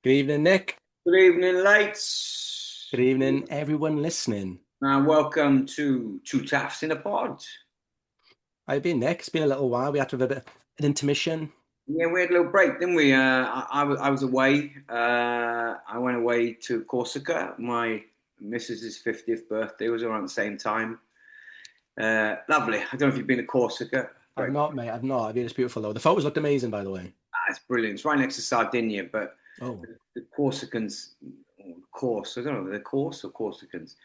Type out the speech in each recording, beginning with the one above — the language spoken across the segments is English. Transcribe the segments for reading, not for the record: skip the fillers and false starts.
Good evening, Nick. Good evening, lights. Good evening, everyone listening. And welcome to Two Taps in a Pod. I've been Nick. It's been a little while. We had to have a bit an intermission. Yeah, we had a little break, didn't we? I was away. I went away to Corsica. My missus's 50th birthday was around the same time. Lovely. I don't know if you've been to Corsica. I've Very, not, mate. I've not. It's beautiful though. The photos looked amazing, by the way. it's brilliant. It's right next to Sardinia, but Oh, the Corsicans, or Corse, I don't know, they're Corse or Corsicans.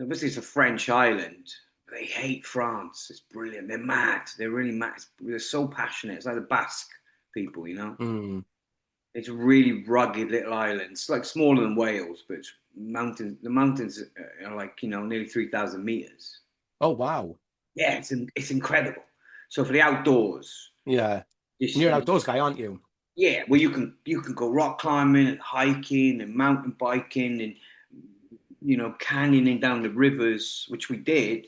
Obviously, it's a French island. They hate France. It's brilliant. They're mad. They're really mad. They're so passionate. It's like the Basque people. mm. It's a really rugged little island. It's like smaller than Wales, but it's mountains. The mountains are like nearly 3,000 meters. Oh, wow. Yeah, it's incredible. So for the outdoors, Yeah. And just you're an outdoors guy, aren't you? yeah, well you can go rock climbing and hiking and mountain biking and canyoning down the rivers, which we did.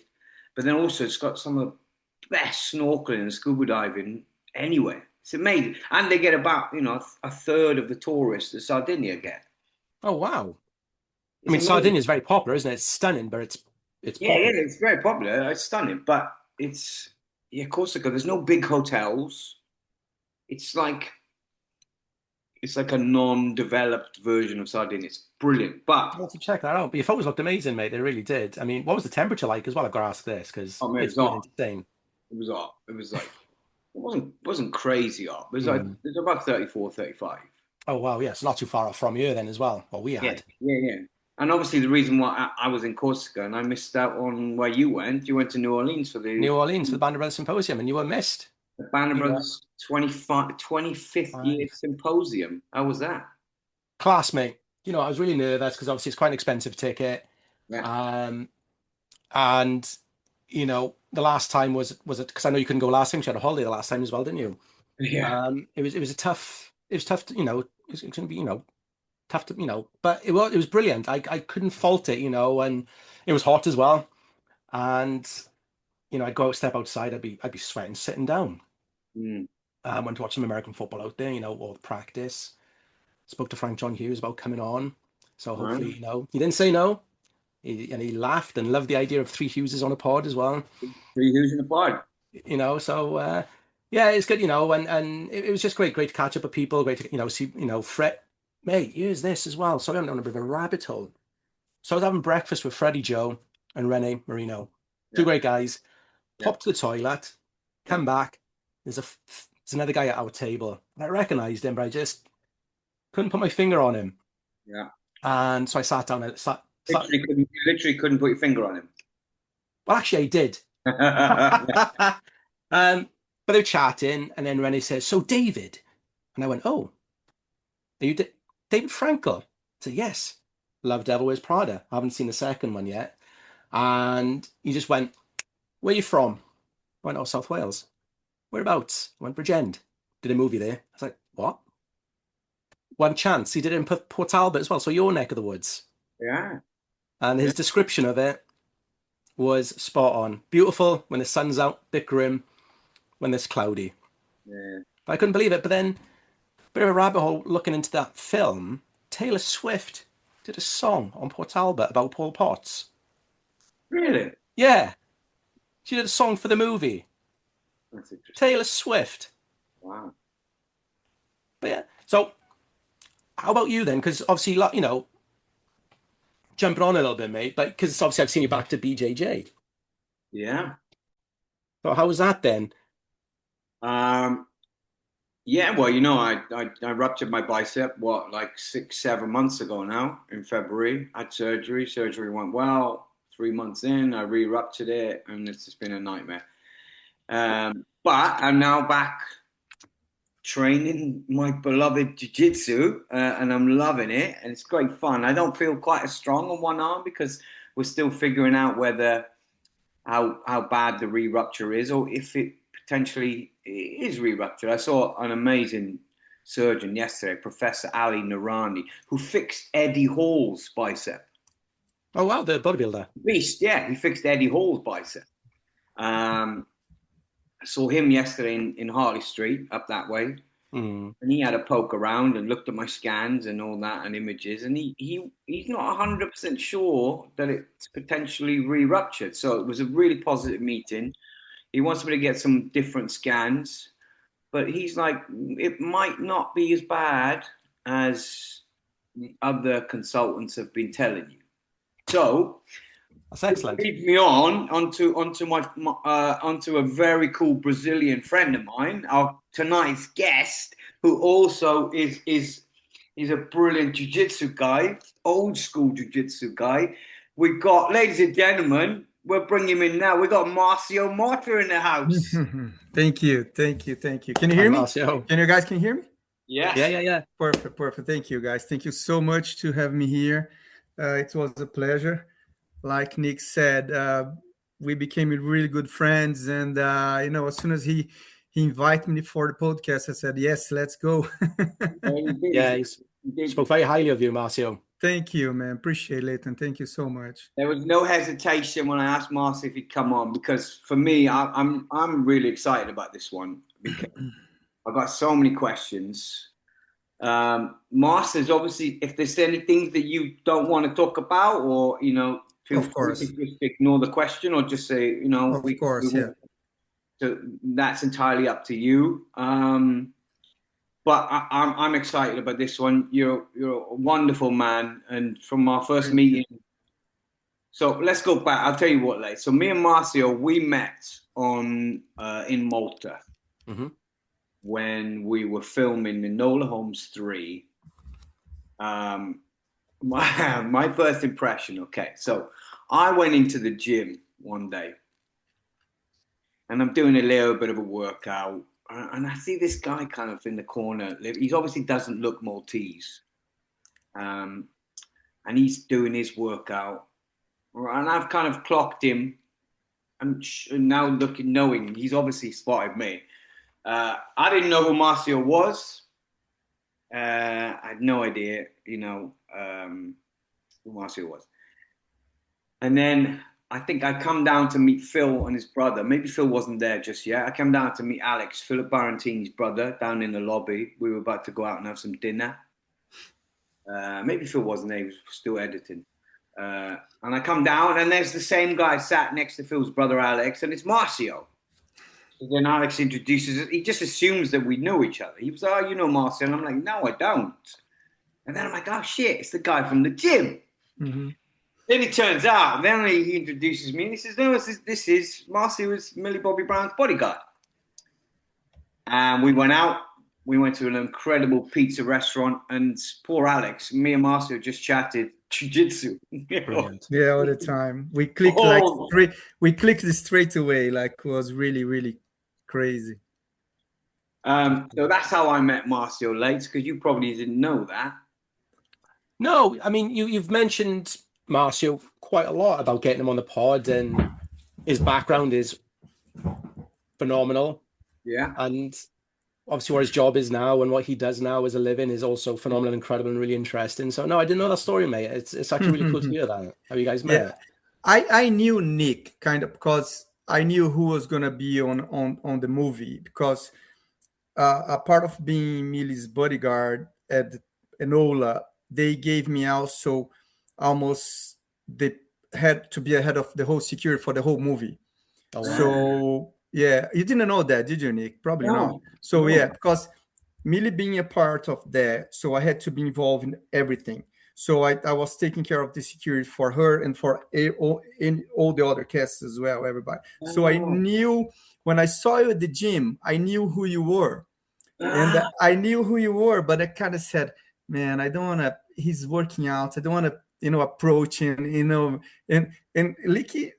But then also it's got some of the best snorkeling and scuba diving anywhere. It's amazing, and they get about a third of the tourists that Sardinia get. Oh, wow. I It's mean, amazing. Sardinia is very popular, isn't it? It's stunning, but it's Yeah, yeah, popular. it's very popular. It's stunning, but it's yeah, Corsica. There's no big hotels. It's like it's like a non-developed version of Sardinia. It's brilliant, but I want to check that out. But your photos looked amazing, mate. They really did. I mean, what was the temperature like as well? I've got to ask this because oh man, it it's was been hot. insane. It was hot. It was like it wasn't crazy hot. It Mm. was about 34, 35. Oh, wow. Yes, not too far off from you then as well. What we Yeah, had. yeah, yeah. And obviously, the reason why I was in Corsica and I missed out on where you went to New Orleans for New the, Orleans for the Band of Brothers Symposium, and you were missed. the Band of You know, Brothers 25th year five. symposium. How was that? Classmate. I was really nervous because obviously it's quite an expensive ticket. Yeah, Um, and the last time was it because I know you couldn't go last time. You had a holiday the last time as well, didn't you? yeah, It was tough to, it's going to be tough to but it was brilliant. I couldn't fault it, and it was hot as well. And I'd go out, step outside, I'd be sweating sitting down. mm, Went to watch some American football out there, all the practice. Spoke to Frank John Hughes about coming on. So hopefully, right. he didn't say no. And he laughed and loved the idea of three Hugheses on a pod as well. Three who's in the pod. So yeah, it's good, and it was just great to catch up with people, great to, see, Fred, mate, here's this as well. So I went on a bit of a rabbit hole. So I was having breakfast with Freddie Joe and Rene Marino, two Yeah, great guys. yeah, Popped to the toilet, yeah, come back. There's another guy at our table. I recognized him, but I just couldn't put my finger on him. yeah. And so I sat down and You literally couldn't put your finger on him. well, actually, I did. But they were chatting, and then Rennie says, "So, David," and I went, "Oh, are you David Frankel?" I said, "Yes, love Devil Wears Prada. I haven't seen the second one yet." And he just went, "Where are you from?" I went, "Oh, South Wales." "Whereabouts?" I went, "Bridgend." Did a movie there. I was like, "What?" One chance. He did it in Port Talbot as well, so your neck of the woods. Yeah, And yeah, his description of it was spot on. Beautiful when the sun's out, bit grim when it's cloudy. yeah. But I couldn't believe it. But then, bit of a rabbit hole looking into that film. Taylor Swift did a song on Port Talbot about Paul Potts. Really? Yeah, she did a song for the movie. That's interesting. Taylor Swift. Wow. But yeah, so how about you then? Because obviously, like, jumping on a little bit, mate. But because obviously I've seen you back to BJJ. Yeah. So how was that then? Um, Yeah, well, I ruptured my bicep, like 6, 7 months ago now in February. I had surgery. Surgery went well. 3 months in, I re-ruptured it, and it's just been a nightmare. But I'm now back training my beloved jiu-jitsu, and I'm loving it, and it's great fun. I don't feel quite as strong on one arm because we're still figuring out whether how bad the re-rupture is, or if it potentially is re-ruptured. I saw an amazing surgeon yesterday, Professor Ali Narani, who fixed Eddie Hall's bicep. Oh wow, the bodybuilder. Beast, yeah, he fixed Eddie Hall's bicep. I saw him yesterday in Harley Street, up that way. Mm. And he had a poke around and looked at my scans and all that and images, and he's not 100% sure that it's potentially re-ruptured. So it was a really positive meeting. He wants me to get some different scans, but he's like, it might not be as bad as the other consultants have been telling you. So That's excellent. leads me onto a very cool Brazilian friend of mine, our tonight's guest, who also is he's a brilliant jiu-jitsu guy, old school jiu-jitsu guy. We got, ladies and gentlemen, we'll bring him in now. We got Marcio Mota in the house. Thank you. Can you Hi, hear me? Marcio. Can you hear me? Yes. Yeah. Perfect. Thank you, guys. Thank you so much to have me here. It was a pleasure. Like Nick said, we became really good friends, and as soon as he invited me for the podcast, I said yes, let's go. Yeah, he spoke very highly of you, Marcio. Thank you, man. Appreciate it, and thank you so much. There was no hesitation when I asked Marcy if he'd come on, because for me, I'm really excited about this one because I've got so many questions. Marcy's obviously, if there's any things that you don't want to talk about, or feel free to just ignore the question, or just say Of course, yeah. So that's entirely up to you. But I'm excited about this one. You're a wonderful man, and from our first meeting. So let's go back. I'll tell you what, like. So me and Marcio, we met in Malta when we were filming Enola Holmes 3. My first impression. Okay, so I went into the gym one day, and I'm doing a little bit of a workout. And I see this guy kind of in the corner. He obviously doesn't look Maltese. And he's doing his workout. And I've kind of clocked him. And now knowing he's obviously spotted me. I didn't know who Marcio was. I had no idea, who Marcio was. And then I think I come down to meet Phil and his brother. Maybe Phil wasn't there just yet. I came down to meet Alex, Philip Barantini's brother, down in the lobby. We were about to go out and have some dinner. Maybe Phil wasn't there. He was still editing. And I come down, and there's the same guy sat next to Phil's brother, Alex, and it's Marcio. So then Alex introduces us. He just assumes that we know each other. He was like, oh, you know Marcio. And I'm like, no, I don't. And then I'm like, oh, shit, it's the guy from the gym. Mm-hmm. Then it turns out, then he introduces me, and he says, no, this is Marcio is Millie Bobby Brown's bodyguard. And we went out. We went to an incredible pizza restaurant, and poor Alex, me and Marcio just chatted jiu-jitsu. Yeah, all the time. We clicked straight away. Like, it was really, really crazy. So that's how I met Marcio Lates, because you probably didn't know that. No, I mean, you've mentioned Marcio quite a lot about getting him on the pod, and his background is phenomenal. Yeah. And obviously what his job is now and what he does now as a living is also phenomenal, incredible, and really interesting. So no, I didn't know that story, mate. It's actually really cool to hear that. How you guys met. Yeah. I knew Nick kind of because I knew who was gonna be on the movie, because a part of being Millie's bodyguard at Enola, they gave me also almost they had to be ahead of the whole security for the whole movie. Oh, wow. So yeah, you didn't know that, did you, Nick? Probably not. So yeah, because Millie being a part of that, so I had to be involved in everything. So I was taking care of the security for her and for all the other casts as well, everybody. So I knew when I saw you at the gym, I knew who you were. And I knew who you were, but I kind of said, man, I don't want to, he's working out. I don't want to, approach him, and Nicky,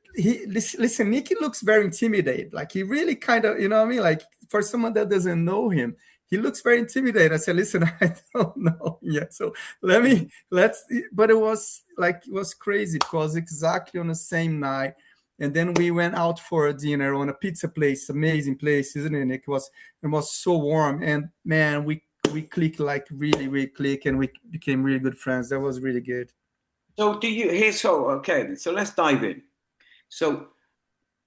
listen, Nicky looks very intimidated. Like he really kind of, like for someone that doesn't know him, he looks very intimidated. I said, listen, I don't know yet. So but it was crazy because exactly on the same night. And then we went out for a dinner on a pizza place, amazing place, isn't it? It was so warm. And man, we clicked like really, really click, and we became really good friends. That was really good. So so let's dive in. So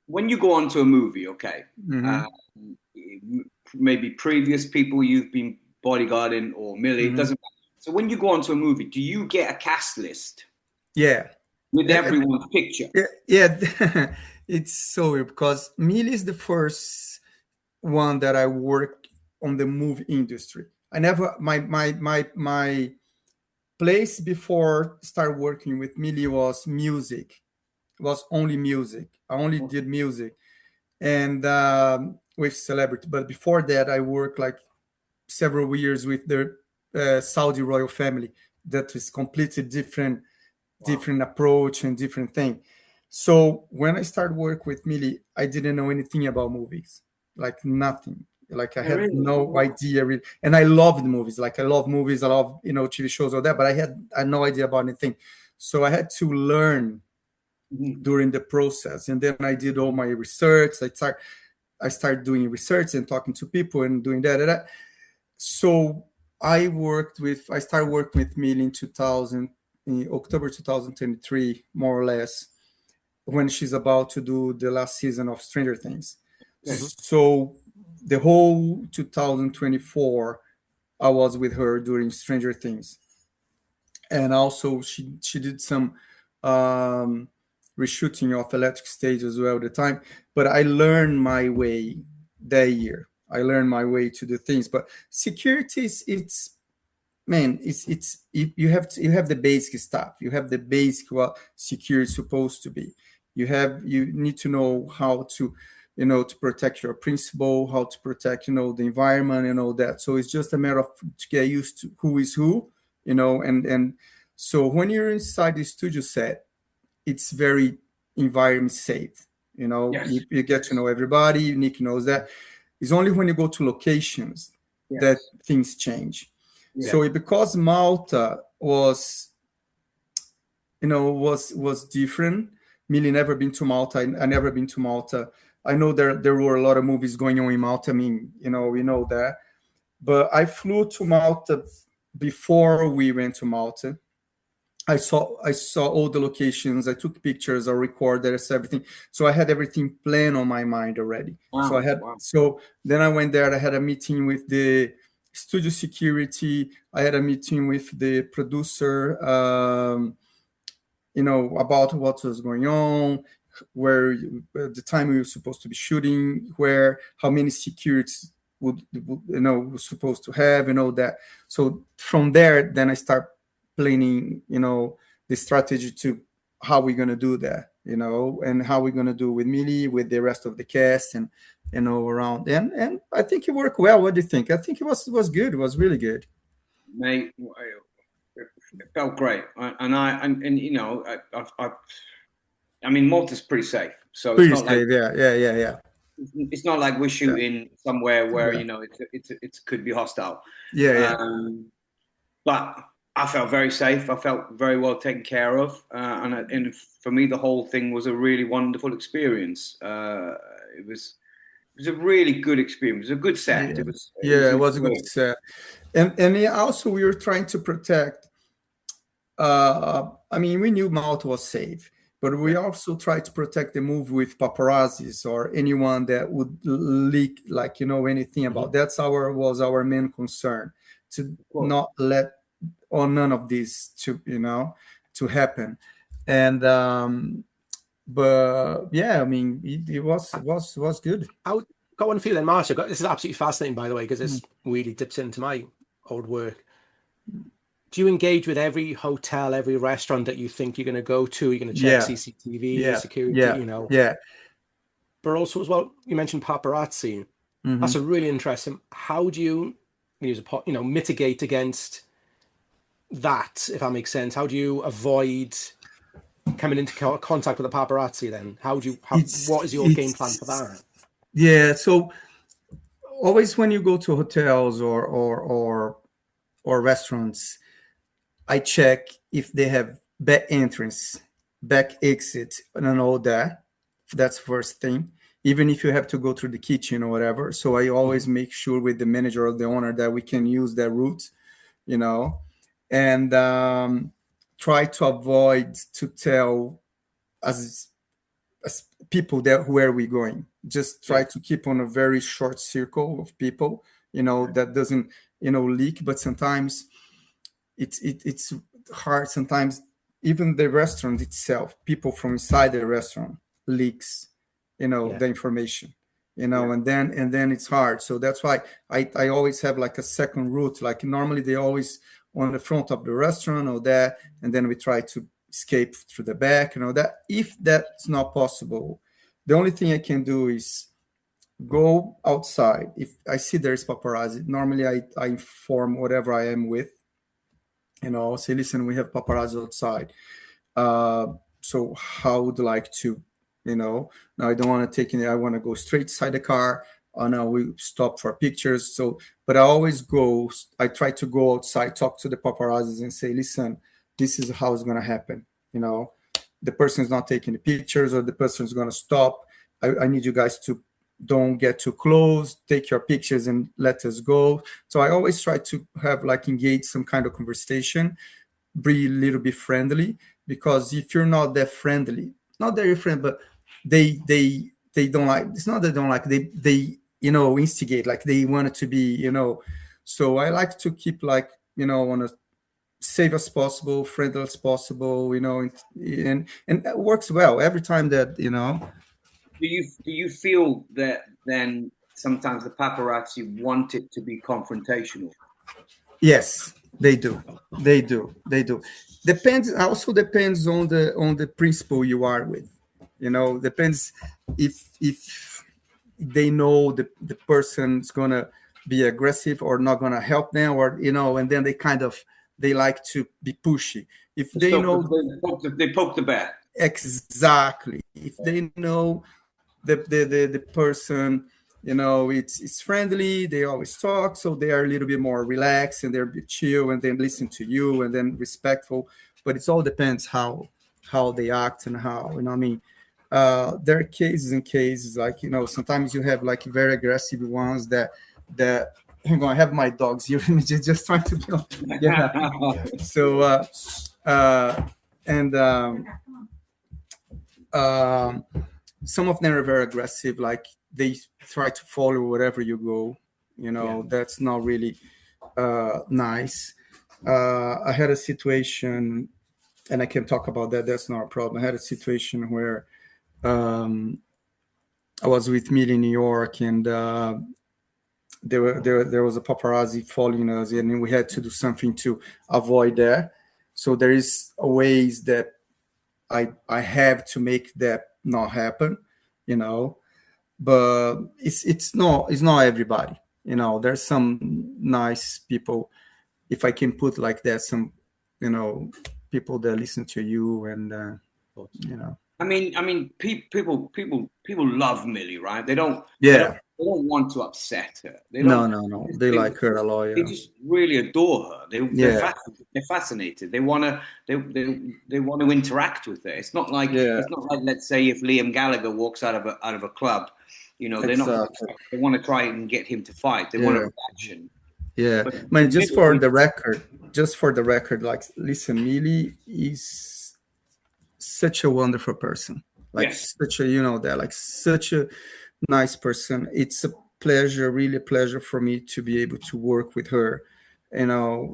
when you go on to a movie, maybe previous people you've been bodyguarding or Millie. It doesn't matter. So when you go onto a movie, do you get a cast list Yeah. with everyone's picture? Yeah. It's so weird because Millie is the first one that I worked on the movie industry. I never my place before start working with Millie was music. It was only music. I only did music and with celebrity. But before that, I worked like several years with the Saudi royal family. That is completely different approach and different thing. So when I started work with Millie, I didn't know anything about movies, like nothing. Like I had Really? no idea really. And I loved movies. Like I love movies, I love, TV shows or that, but I had no idea about anything. So I had to learn during the process. And then I did all my research. I started doing research and talking to people and doing that. So I started working with Millie in 2000, in October 2023, more or less, when she's about to do the last season of Stranger Things. So the whole 2024, I was with her during Stranger Things. And also she did some reshooting of Electric Stage as well at the time. But I learned my way that year. I learned my way to do things. But security is it's man, it's you have the basic stuff. You have the basic what security is supposed to be. You need to know how to to protect your principal, how to protect the environment and all that. So it's just a matter of to get used to who is who, and so when you're inside the studio set, it's very environment safe. Yes. You get to know everybody. Nick knows that. It's only when you go to locations that Yes. things change. Yeah. So because Malta was was different. Millie never been to Malta. I never been to Malta. I know there were a lot of movies going on in Malta. I mean, we know that. But I flew to Malta before we went to Malta. I saw all the locations. I took pictures. I recorded everything. So I had everything planned on my mind already. Wow. So then I went there. I had a meeting with the studio security. I had a meeting with the producer. About what was going on, where the time we were supposed to be shooting, how many securities would was supposed to have and all that. So from there, then I start planning, the strategy to how we're gonna do that, and how we're gonna do with Millie, with the rest of the cast, and around. And I think it worked well. What do you think? I think it was good. It was really good. Mate, it felt great, I mean, Malta's pretty safe, so it's Pretty not like safe, yeah. it's not like we're shooting somewhere where Yeah. it could be hostile. Yeah. But I felt very safe. I felt very well taken care of, and for me, the whole thing was a really wonderful experience. It was a really good experience. It was a good set. Yeah, It was it was a good enjoyable. set. And also we were trying to protect. I mean, we knew Malta was safe, but we also tried to protect the movie with paparazzis or anyone that would leak, like anything about. Was our main concern, to not let or none of this to happen. And but yeah, I mean, it was good. I got one feeling, Marcio. This is absolutely fascinating, by the way, because this really dips into my old work. Do you engage with every hotel, every restaurant that you think you're going to go to? You're going to check CCTV, security, Yeah. But also as well, you mentioned paparazzi. That's a really interesting. How do you use mitigate against that, if that makes sense? How do you avoid coming into contact with the paparazzi? Then what is your game plan for that? Yeah, so always when you go to hotels or restaurants, I check if they have back entrance, back exit, and all that. That's first thing. Even if you have to go through the kitchen or whatever. So I always make sure with the manager or the owner that we can use that route, and try to avoid to tell as people that where we going. Just try to keep on a very short circle of people, that doesn't, leak. But sometimes it's hard. Sometimes even the restaurant itself, people from inside the restaurant leaks, the information, and then it's hard. So that's why I always have like a second route. Like normally they always on the front of the restaurant or there, and then we try to escape through the back, that if that's not possible, the only thing I can do is go outside. If I see there's paparazzi, normally I inform whatever I am with, say, listen, we have paparazzi outside. So how would you like to, now I don't want to take it. I want to go straight inside the car. Now we stop for pictures. So, but I try to go outside, talk to the paparazzis and say, listen, this is how it's going to happen. The person is not taking the pictures or the person is going to stop. I need you guys to don't get too close, take your pictures and let us go. So I always try to have engage some kind of conversation, be a little bit friendly, because if you're not that friendly, not very friendly, but they don't like, it's not they don't like, they instigate, like they want it to be, so I like to keep on a safe as possible, friendly as possible, and it works well every time that, Do you feel that then sometimes the paparazzi want it to be confrontational? Yes, they do. Depends on the principle you are with. Depends if they know the person's gonna be aggressive or not gonna help them, or and then they like to be pushy. If they know they poke the bear. Exactly. If they know the person, it's friendly, they always talk, so they are a little bit more relaxed and they're a bit chill and then listen to you and then respectful. But it all depends how they act and how, I mean, there are cases and cases, sometimes you have very aggressive ones that I'm gonna have my dogs here just trying to be on. So and some of them are very aggressive, like they try to follow wherever you go, that's not really nice. I had a situation, and I can talk about that, that's not a problem. I had a situation where I was with Millie in New York, and there was a paparazzi following us, and we had to do something to avoid that. So there is ways that I have to make that not happen, but it's not everybody, there's some nice people, if I can put like that, some people that listen to you, and I mean, people love Millie, right? They don't want to upset her. No. They like her a lot. They just really adore her. They're fascinated. They want to interact with her. It's not like let's say if Liam Gallagher walks out of a club, they're not. They want to try and get him to fight. They want a reaction. Yeah, but just for the record, listen, Millie is such a wonderful person, such a such a nice person. It's a pleasure, really a pleasure for me to be able to work with her.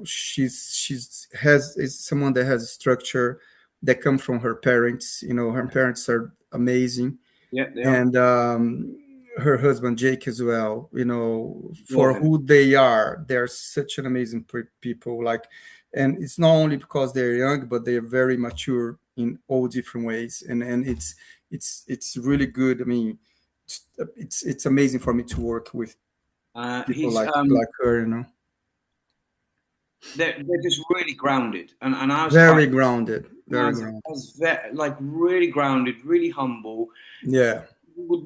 She's is someone that has a structure that comes from her parents. Her parents are amazing. And her husband Jake as well. For who they are, they're such an amazing people. And it's not only because they're young, but they're very mature in all different ways. And it's really good. I mean, it's amazing for me to work with people like her. They're just really grounded, and I was very grounded. I was really grounded, really humble. Yeah. You would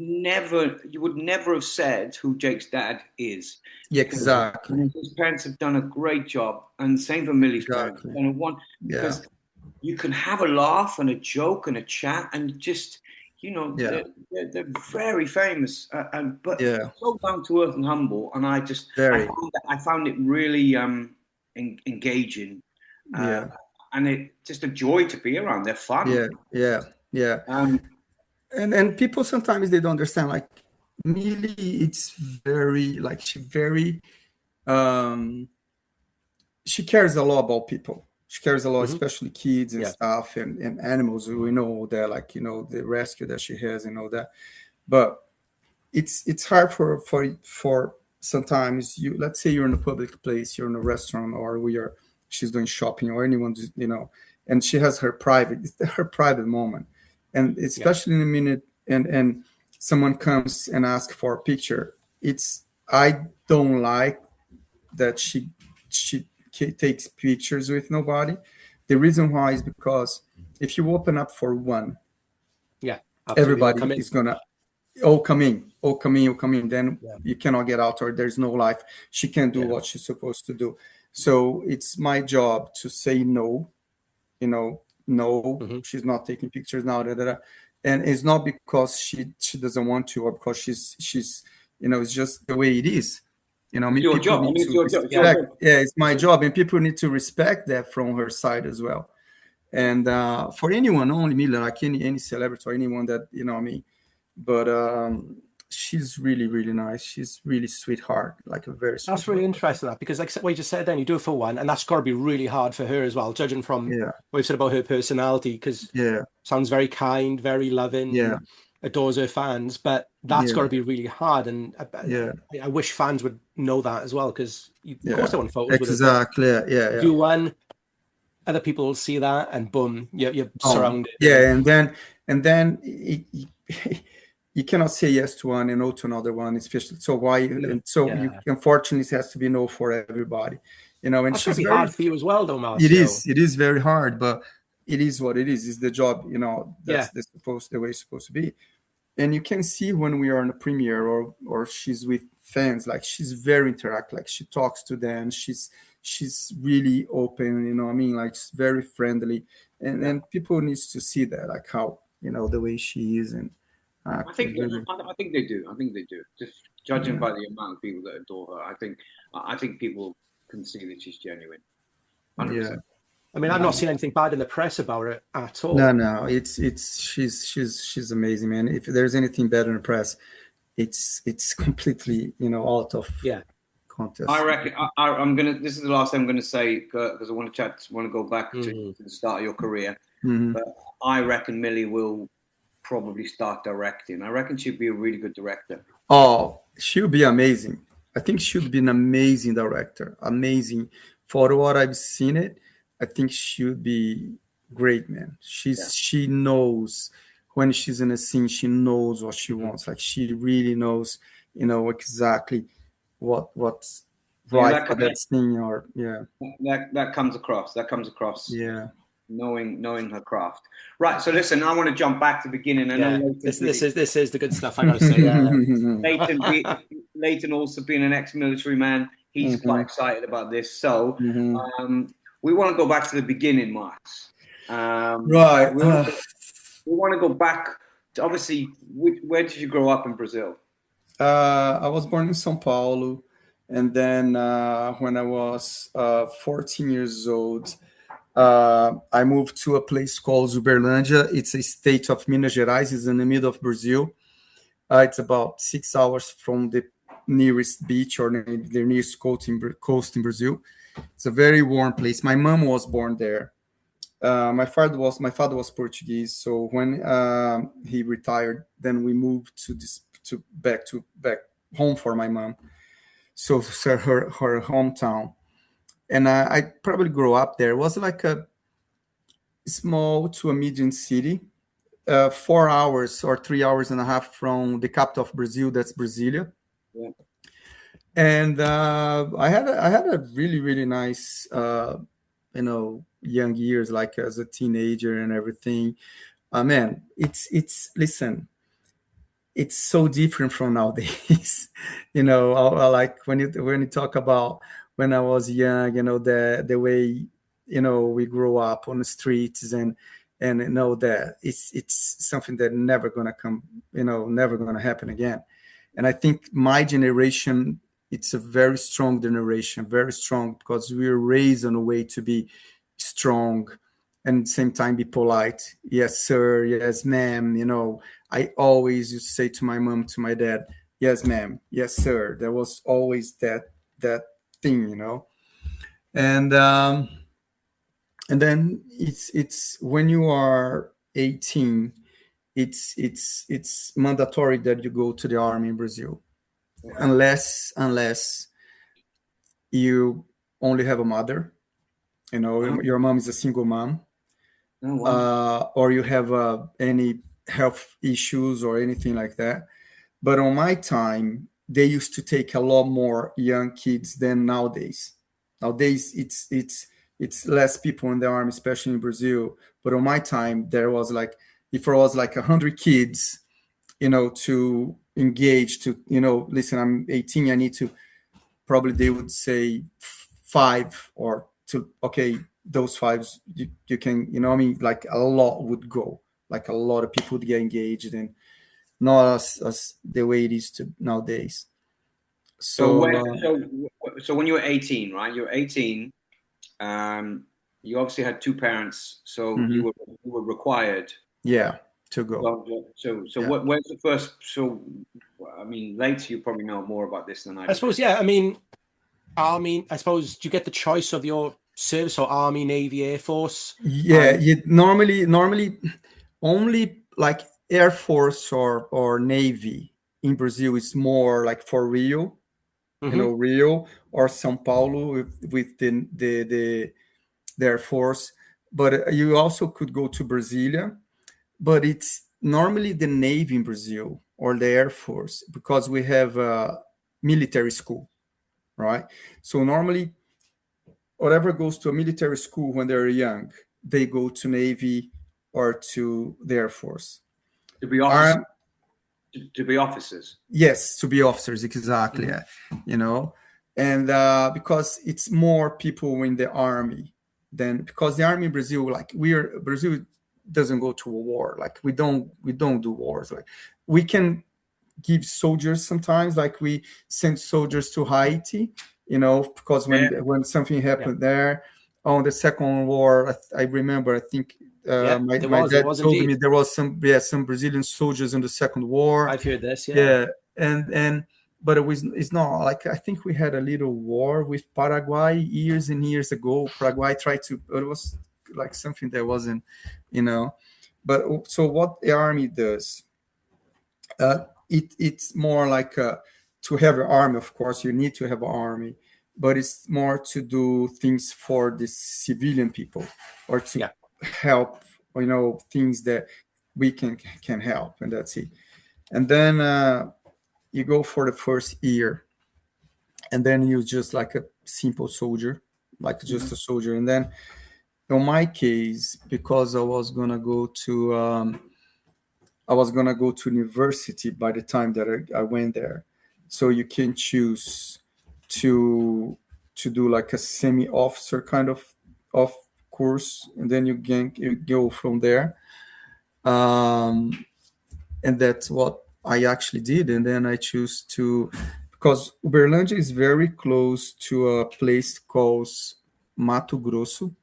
never have said who Jake's dad is. Yeah, exactly. His parents have done a great job, and same for Millie's parents. Because you can have a laugh and a joke and a chat, and just they're very famous, but so down to earth and humble. And I found it really engaging, and it just a joy to be around. They're fun. Yeah. and people sometimes they don't understand. Like Millie, it's very like um she cares a lot about people. She cares a lot, Hmm. especially kids and Yeah. stuff and animals. We know that, like, the rescue that she has and all that. But it's hard for sometimes you, let's say you're in a public place, you're in a restaurant, or she's doing shopping, or anyone just, and she has her private moment, and Yeah. especially in a minute, and someone comes and asks for a picture. It's I don't like that she takes pictures with nobody. The reason why is because if you open up for one, Yeah. Absolutely. They'll everybody come in. is gonna, oh come in, oh come in, oh come in. Then Yeah. you cannot get out, or there's no life. She can't do Yeah. what she's supposed to do. So it's my job to say no. No, Hmm. she's not taking pictures now. Da, da, da. And it's not because she doesn't want to, or because she's it's just the way it is. It's your People job. I need mean, it's to your job. It's your respect. job. Yeah, it's my job, and people need to respect that from her side as well. And for anyone, only me, like any celebrity or anyone that I mean. But she's really really nice. She's really sweetheart, like a very That's really sweetheart person. interesting, that, because like what you just said, then you do it for one, and that's got to be really hard for her as well, judging from Yeah, what you said about her personality, because yeah, sounds very kind, very loving, yeah, and adores her fans. But that's got yeah, to be really hard, and yeah, I wish fans would know that as well, because of course yeah. they want photos with her, but Exactly. Yeah, yeah, yeah. do one, other people will see that, and boom, you're Oh, surrounded. And yeah, and then you cannot say yes to one and no to another one, especially. So why? no, And so you yeah, unfortunately it has to be no for everybody, And that's got to she's be very. hard for you as well, though, It Marcio. is. It is very hard, but it is what it is. It's the job. Yeah, That's the way it's supposed to be. And you can see when we are in a premiere, or she's with fans, like she's very interact, like she talks to them. She's really open. I mean, like she's very friendly, and yeah. people needs to see that, like how the way she is, and I act is think really. I think they do. I think they do. Just judging Yeah, by the amount of people that adore her, I think people can see that she's genuine. 100%. yeah. I mean, I've not seen anything bad in the press about it at No, all. no, it's she's amazing, man. If there's anything better in the press, it's completely out of Yeah. I contest. reckon I'm gonna. This is the last thing I'm gonna say because I want to chat. Want to go back Hmm. to the start of your career. Mhm. But I reckon Millie will probably start directing. I reckon she'd be a really good director. Oh, she'll be amazing. I think she'll be an amazing director. Amazing. For what I've seen it, I think she'll be great, man. Yeah. She knows when she's in a scene, she knows what she Hmm. wants. Like she really knows, exactly what's Yeah, right for that scene, or yeah. that comes across. That comes across. Yeah. Knowing her craft. Right. So listen, I want to jump back to the beginning. I know Yeah. Leighton's This is the good stuff, I gotta say. Yeah. Leighton, Leighton also being an ex-military man. He's quite Mhm, excited about this. So mhm. um, we want to go back to the beginning, Marks. Right. We want to go back to, obviously, where did you grow up in Brazil? I was born in São Paulo, and then when I was 14 years old, I moved to a place called Uberlândia. It's a state of Minas Gerais. It's in the middle of Brazil. It's about 6 hours from the nearest beach, or the nearest coast in Brazil. It's a very warm place. My mom was born there. My father was Portuguese. So when he retired, then we moved to back home for my mom. So her hometown, and I probably grew up there. It was like a small to a medium city, 4 hours or 3 hours and a half from the capital of Brazil. That's Brasilia. Yeah. And I had a really really nice young years, like as a teenager and everything. Man, it's listen, it's so different from nowadays. I like when you talk about when I was young, the way we grow up on the streets, and know that it's something that never gonna come, never gonna happen again. And I think my generation, it's a very strong generation, very strong, because we were raised in a way to be strong, and at the same time be polite. Yes, sir. Yes, ma'am. You know, I always used to say to my mom, to my dad, yes, ma'am. Yes, sir. There was always that thing, you know. And and then it's when you are 18, it's mandatory that you go to the army in Brazil, unless you only have a mother, you know, Oh, your mom is a single mom, oh, wow. or you have any health issues or anything like that. But on my time, they used to take a lot more young kids than nowadays. Nowadays, it's less people in the army, especially in Brazil. But on my time, there was like, if there was like 100 kids, you know, to engage, to, you know, listen, I'm 18, I need to, probably they would say five or two. Okay, those fives, you can, you know what I mean? Like a lot would go, like a lot of people would get engaged, and not as the way it is to nowadays. So So when so when you were 18, right? You were 18. You obviously had two parents, so mhm, you were required. yeah, to go. So Yeah. where's the first? So I mean, later you probably know more about this than I I do. suppose, yeah. I mean, army. I suppose do you get the choice of your service or army, navy, air force? Yeah, normally only like Air Force or Navy in Brazil is more like for Rio, you Hmm. know, Rio or São Paulo with the Air Force. But you also could go to Brasilia, but it's normally the Navy in Brazil or the Air Force, because we have a military school, right? So normally, whatever goes to a military school when they're young, they go to Navy or to the Air Force. To be officers, Arm, to be officers. yes, to be officers, exactly. Hmm. Yeah, you know, and because it's more people in the army than, because the army in Brazil, like Brazil doesn't go to a war. Like we don't do wars. Like we can give soldiers sometimes, like we send soldiers to Haiti, you know, because Yeah. when something Yeah, happened there on the second war, I remember, I think yeah. my There dad was told me indeed. there was some Brazilian soldiers in the second war. I've heard this. Yeah. Yeah, and but it's not like, I think we had a little war with Paraguay years and years ago. Paraguay tried to, but it was like something that wasn't, you know. But so what the army does, it's more like to have an army. Of course, you need to have an army, but it's more to do things for the civilian people, or to Yeah. help, you know, things that we can help, and that's it. And then you go for the first year, and then you just like a simple soldier, like just Mhm. a soldier. And then in my case, because I was gonna go to university by the time that I went there. So you can choose to do like a semi-officer kind of course, and then you go from there. Um, and that's what I actually did. And then I choose to, because Uberlândia is very close to a place called Mato Grosso,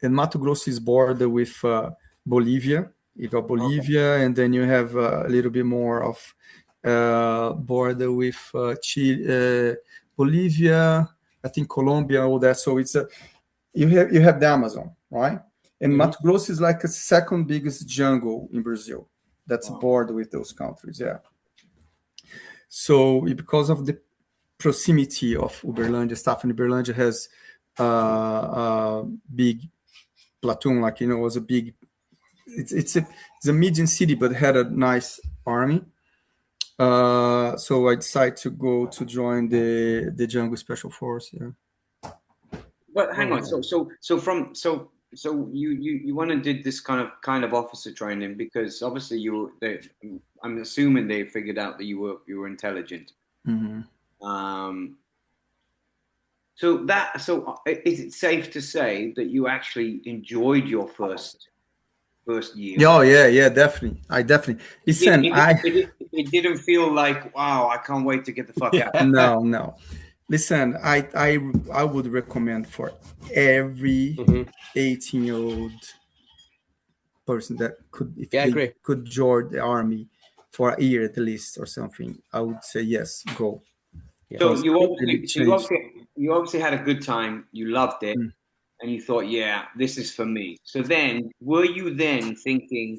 and Mato Grosso is bordered with Bolivia. You got Okay. Bolivia, and then you have a little bit more of border with Chile, Bolivia, I think Colombia, all that. So it's a, you have the Amazon, right? And Hmm. Mato Grosso is like a second biggest jungle in Brazil. That's Wow. border with those countries, yeah. So because of the proximity of Uberlândia stuff, and Uberlândia has a big platoon, like, you know, it was a big, it's a medium city, but had a nice army. So I decided to go to join the Jungle Special Force. Yeah. But hang on. Oh. So you went and did this kind of officer training because obviously I'm assuming they figured out that you were intelligent. Mm-hmm. Um, so is it safe to say that you actually enjoyed your first year? Oh yeah, yeah, definitely. I definitely It, did, listen. it, I it, it, it didn't feel like, wow, I can't wait to get the fuck out. Yeah. no, no. Listen, I would recommend for every 18-year-old person that could, if Yeah, I they agree. could join the army for a year at least or something, I would say yes, go. Yeah. So Because it really changed. you obviously had a good time. You loved it, Mm. and you thought, yeah, this is for me. So then, were you then thinking,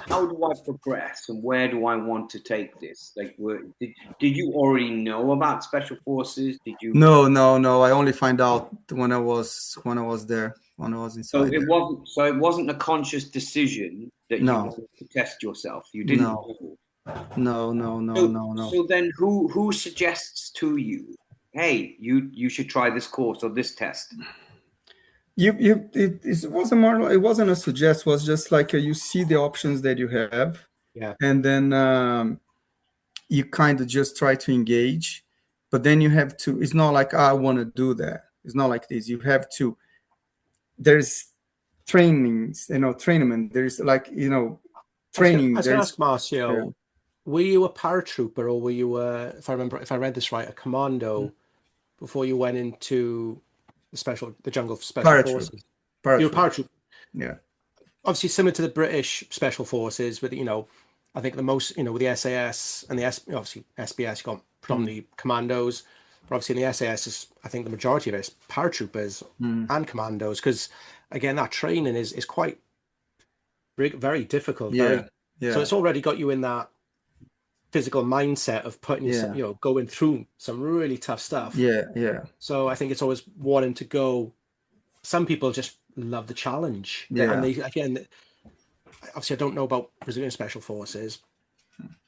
how do I progress, and where do I want to take this? Like, did you already know about special forces? Did you? No. I only find out when I was there, when I was So inside it there. wasn't. So it wasn't a conscious decision that you No, wanted to test yourself. You didn't no, know. no. So then who suggests to you, hey, you should try this course or this test? It wasn't more. It wasn't a suggest. It was just like you see the options that you have, Yeah. and then you kind of just try to engage. But then you have to. It's not like I want to do that. It's not like this. You have to. There's trainings, training. There's like I was training. gonna There's ask Marcio, were you a paratrooper or were you if I read this right, a commando before you went into the jungle special paratroop. forces? You were a Paratroop. paratrooper. Yeah. Obviously similar to the British special forces with, I think the most, with the SAS and obviously SBS, you got predominantly commandos, but obviously in the SAS is, I think the majority of it is paratroopers and commandos, because again, that training is quite very difficult, Yeah. so Yeah. it's already got you in that physical mindset of putting yourself, going through some really tough stuff. Yeah. So I think it's always wanting to go. Some people just love the challenge, and they, again, obviously I don't know about Brazilian special forces,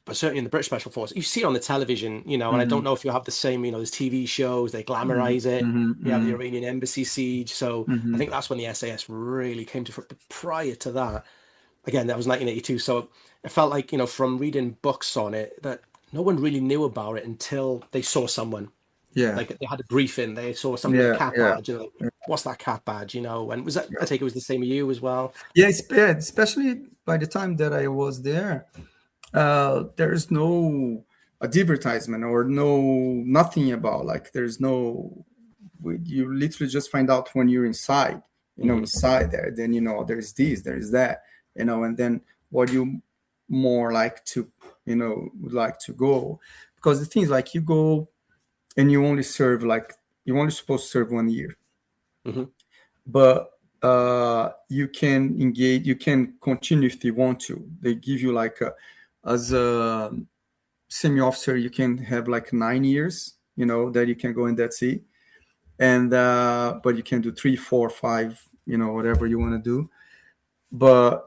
but certainly in the British special forces, you see it on the television, and I don't know if you have the same, there's TV shows, they glamorize it. You have the Iranian embassy siege. So I think that's when the SAS really came to, but prior to that, again, that was 1982. So it felt like, from reading books on it, that no one really knew about it until they saw someone. Yeah. Like they had a briefing, they saw something with a cat badge, what's that cat badge, and was that, I think it was the same with you as well. Yeah, especially by the time that I was there, there's no advertisement or nothing about, like, there's no, you literally just find out when you're inside, inside there, then, there's this, there's that, and then what you more like to, would like to go, because the things like you go and you only serve, like, you're only supposed to serve 1 year. But you can engage, you can continue if you want to. They give you like as a semi-officer, you can have like 9 years, that you can go in that sea, and but you can do 3, 4, 5, whatever you want to do. But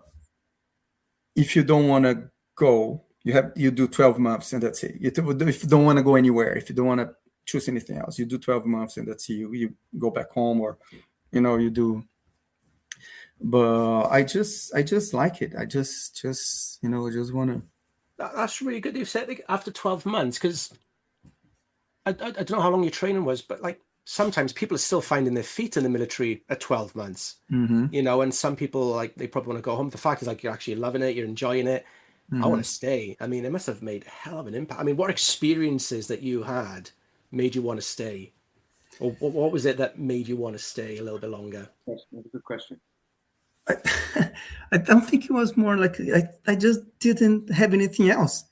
if you don't want to go, you do 12 months and that's it. If you don't want to go anywhere, if you don't want to choose anything else, you do 12 months and that's it. You go back home, or you do. But I just like it. I just want to. That's really good. You said after 12 months, because I don't know how long your training was, but like sometimes people are still finding their feet in the military at 12 months. And some people, like, they probably want to go home. The fact is, like, you're actually loving it, you're enjoying it. I want to stay. I mean, it must have made a hell of an impact. I mean, what experiences that you had made you want to stay? Or what was it that made you want to stay a little bit longer? That's a good question. I don't think it was more like I just didn't have anything else.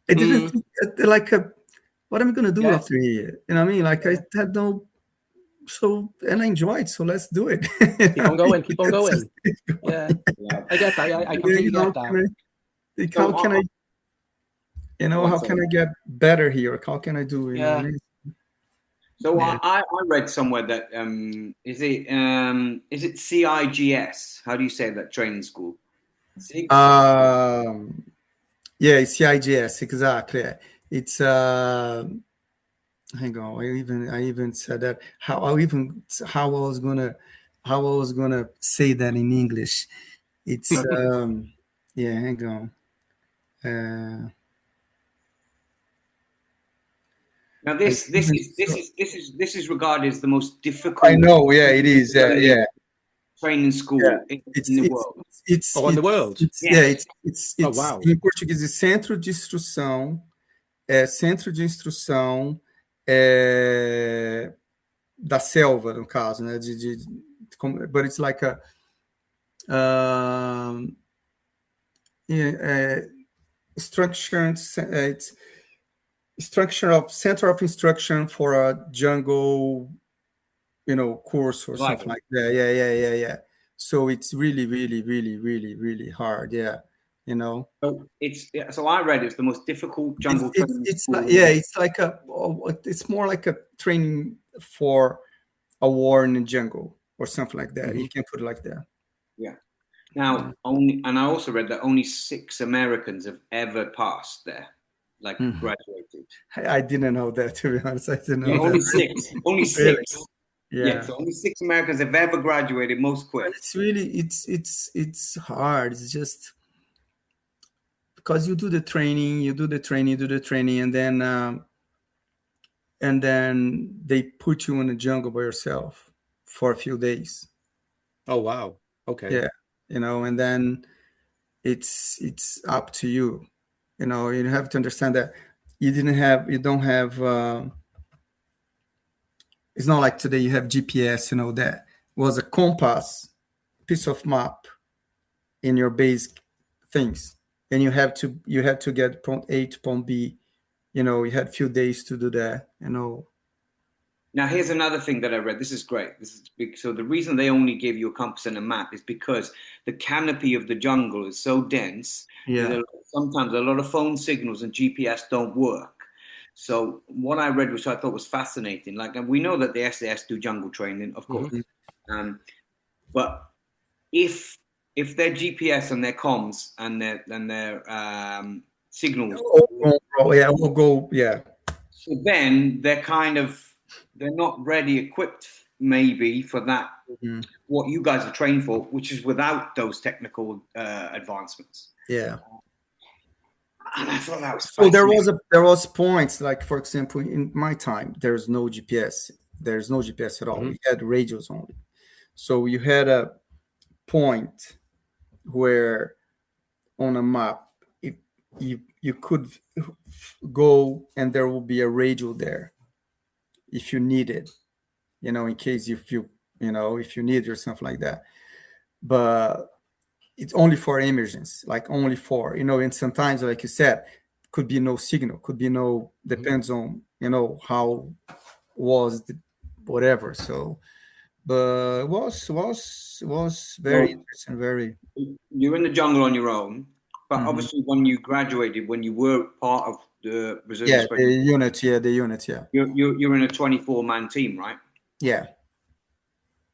I didn't think like what am I going to do after here? You know what I mean? Like I had no. So, and I enjoyed, so let's do it. Keep on going. Yeah, I get that. I completely get that. How can I, how can I get better here? How can I do? You know what I mean? So I read somewhere that is it CIGS? How do you say that training school? Yeah, it's CIGS, exactly. It's hang on, I even said that how I was gonna say that in English. It's yeah, hang on. Now this is regarded as the most difficult. I know, yeah, it is. Yeah. Training school in the world. In the world. It's oh, wow. Em português, Centro de Instrução, da selva, no caso, né? But it's like a structure. It's structure of center of instruction for a jungle, course or something like that. Yeah. So it's really, really, really, really, really hard. Yeah, So I read it's the most difficult jungle training school. It's more like a training for a war in the jungle or something like that. You can put it like that. Yeah. Now, and I also read that only 6 Americans have ever passed there, like graduated. I didn't know that, to be honest. I didn't know only that. 6. Only 6. Really? Yeah. So only 6 Americans have ever graduated. Most quit. But it's really it's hard. It's just because you do the training, and then they put you in the jungle by yourself for a few days. Oh wow. Okay. Yeah, and then it's up to you. You have to understand that you don't have. It's not like today you have GPS. That was a compass, piece of map in your base things, and you have to get point A to point B. You had a few days to do that. Now, here's another thing that I read. This is great. This is big. So the reason they only give you a compass and a map is because the canopy of the jungle is so dense that sometimes a lot of phone signals and GPS don't work. So what I read, which I thought was fascinating, and we know that the SAS do jungle training, of course, but if their GPS and their comms and their signals, will go. So then they're not ready equipped maybe for that, what you guys are trained for, which is without those technical advancements. Yeah. And I thought that was so there was points, like, for example, in my time, there's no GPS. There's no GPS at all. We had radios only. So you had a point where on a map, if you could go and there will be a radio there if you need it, in case if you need it or something like that. But it's only for emergency, like only for, and sometimes, like you said, could be no signal, could be no, depends on, how was the whatever. So, but it was very interesting, very. You're in the jungle on your own, but obviously when you graduated, when you were part of the reserve, the unit, you're in a 24-man team, right? Yeah.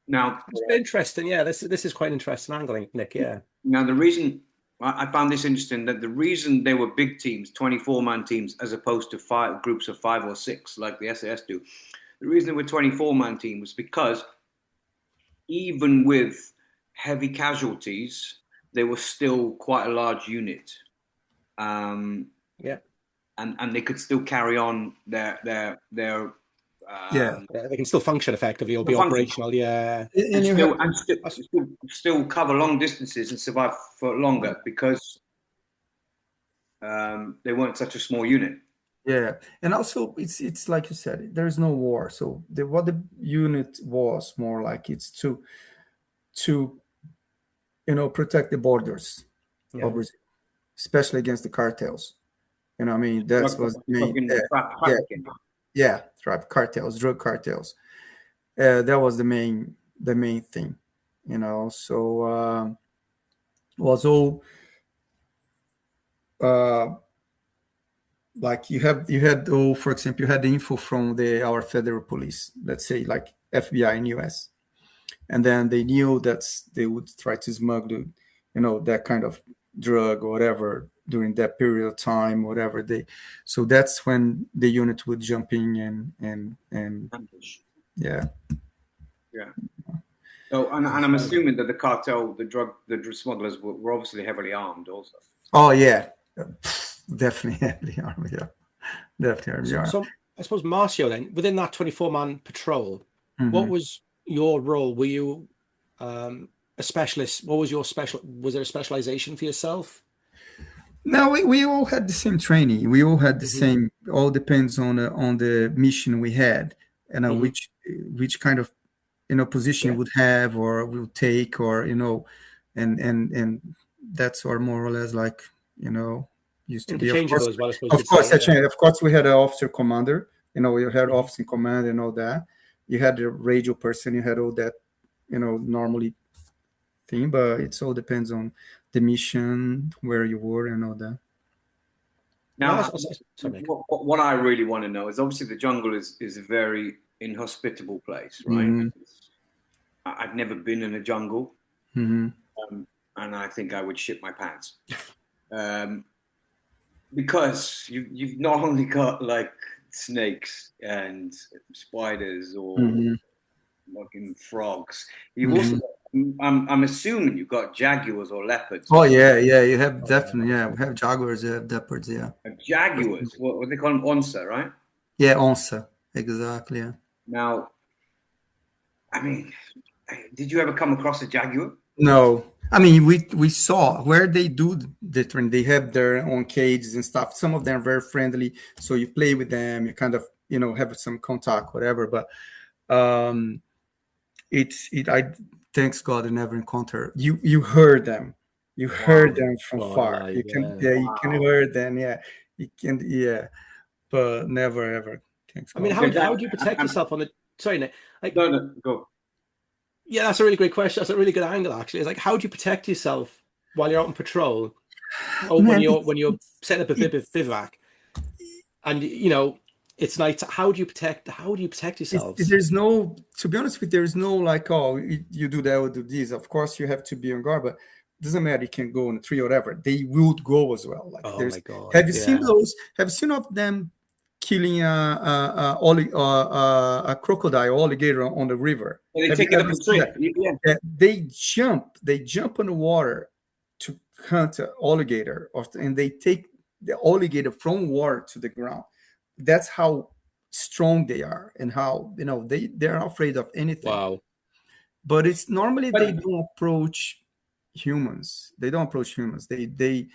Now, it's interesting. Yeah, this is quite an interesting angle, Nick. Yeah. Now, the reason I found this interesting, that the reason they were big teams, 24-man teams, as opposed to groups of 5 or 6 like the SAS do, the reason they were 24-man teams was because even with heavy casualties, they were still quite a large unit. And they could still carry on their they can still function effectively or be operational. Yeah, and still cover long distances and survive for longer because they weren't such a small unit. Yeah, and also it's like you said, there is no war. So what the unit was more like, it's to protect the borders of Brazil, especially against the cartels. I mean, that was the main. Cartels, drug cartels. That was the main thing, So was all like you had for example, you had the info from our federal police, let's say like FBI in US, and then they knew that they would try to smuggle, that kind of drug or whatever during that period of time, whatever so that's when the unit would jump in and yeah. So and I'm assuming that the cartel, the drug smugglers were obviously heavily armed also. Oh yeah, definitely heavily armed. Yeah, definitely heavily armed. So I suppose, Marcio, then within that 24-man patrol, what was your role? Were you a specialist? What was your was there a specialization for yourself? No, we all had the same training. We all had the Hmm. same. All depends on the mission we had, and Hmm. which kind of position Yeah. would have or will take, or and that's or more or less like used to be. Interchangeable as well, I suppose you Of could course, say. that Yeah. changed. Of course, we had an officer commander. You had Hmm. officer in command and all that. You had the radio person. You had all that. Normally thing, but it all depends on the mission, where you were, and all that. No, Now, sorry, Nick. what I really want to know is obviously the jungle is a very inhospitable place, right? Hmm. I've never been in a jungle, Hmm. and I think I would shit my pants. Um, because you've not only got like snakes and spiders or Hmm. fucking frogs, you've also Hmm. got, I'm assuming you've got jaguars or leopards Oh or something. yeah, yeah. You have definitely, yeah. We have jaguars, you have leopards, yeah. Jaguars, what they call them, onça, right? Yeah, onça, exactly. Yeah. Now, I mean, did you ever come across a jaguar? No, I mean we saw where they do the training. They have their own cages and stuff. Some of them are very friendly, so you play with them. You kind of have some contact, whatever. But um, I thanks God I never encounter. You heard them, you heard Wow, them from God far. alive. You can, Yeah. yeah, you can wow. hear them. Yeah, you can, yeah, but never ever. Thanks I mean, God. how do you protect yourself on the? Sorry, Nick. Like, No, no, go. yeah, that's a really great question. That's a really good angle, actually. It's like, how do you protect yourself while you're out on patrol, or when Man, you're setting up a it, bivouac, and it's night. How do you protect yourselves? there's no, to be honest with you, there's no like, oh, you do that or do this. Of course, you have to be on guard, but it doesn't matter. You can go on a tree or whatever. They would go as well. Like Oh my there's, God. have you seen Yeah. those? Have you seen of them killing a crocodile, alligator on the river? Well, they Have you take it up ever a seen tree. that? Yeah. Yeah, they jump in the water to hunt an alligator, and they take the alligator from water to the ground. That's how strong they are, and how they're not afraid of anything. Wow. But it's normally they But don't approach humans. They don't approach humans. They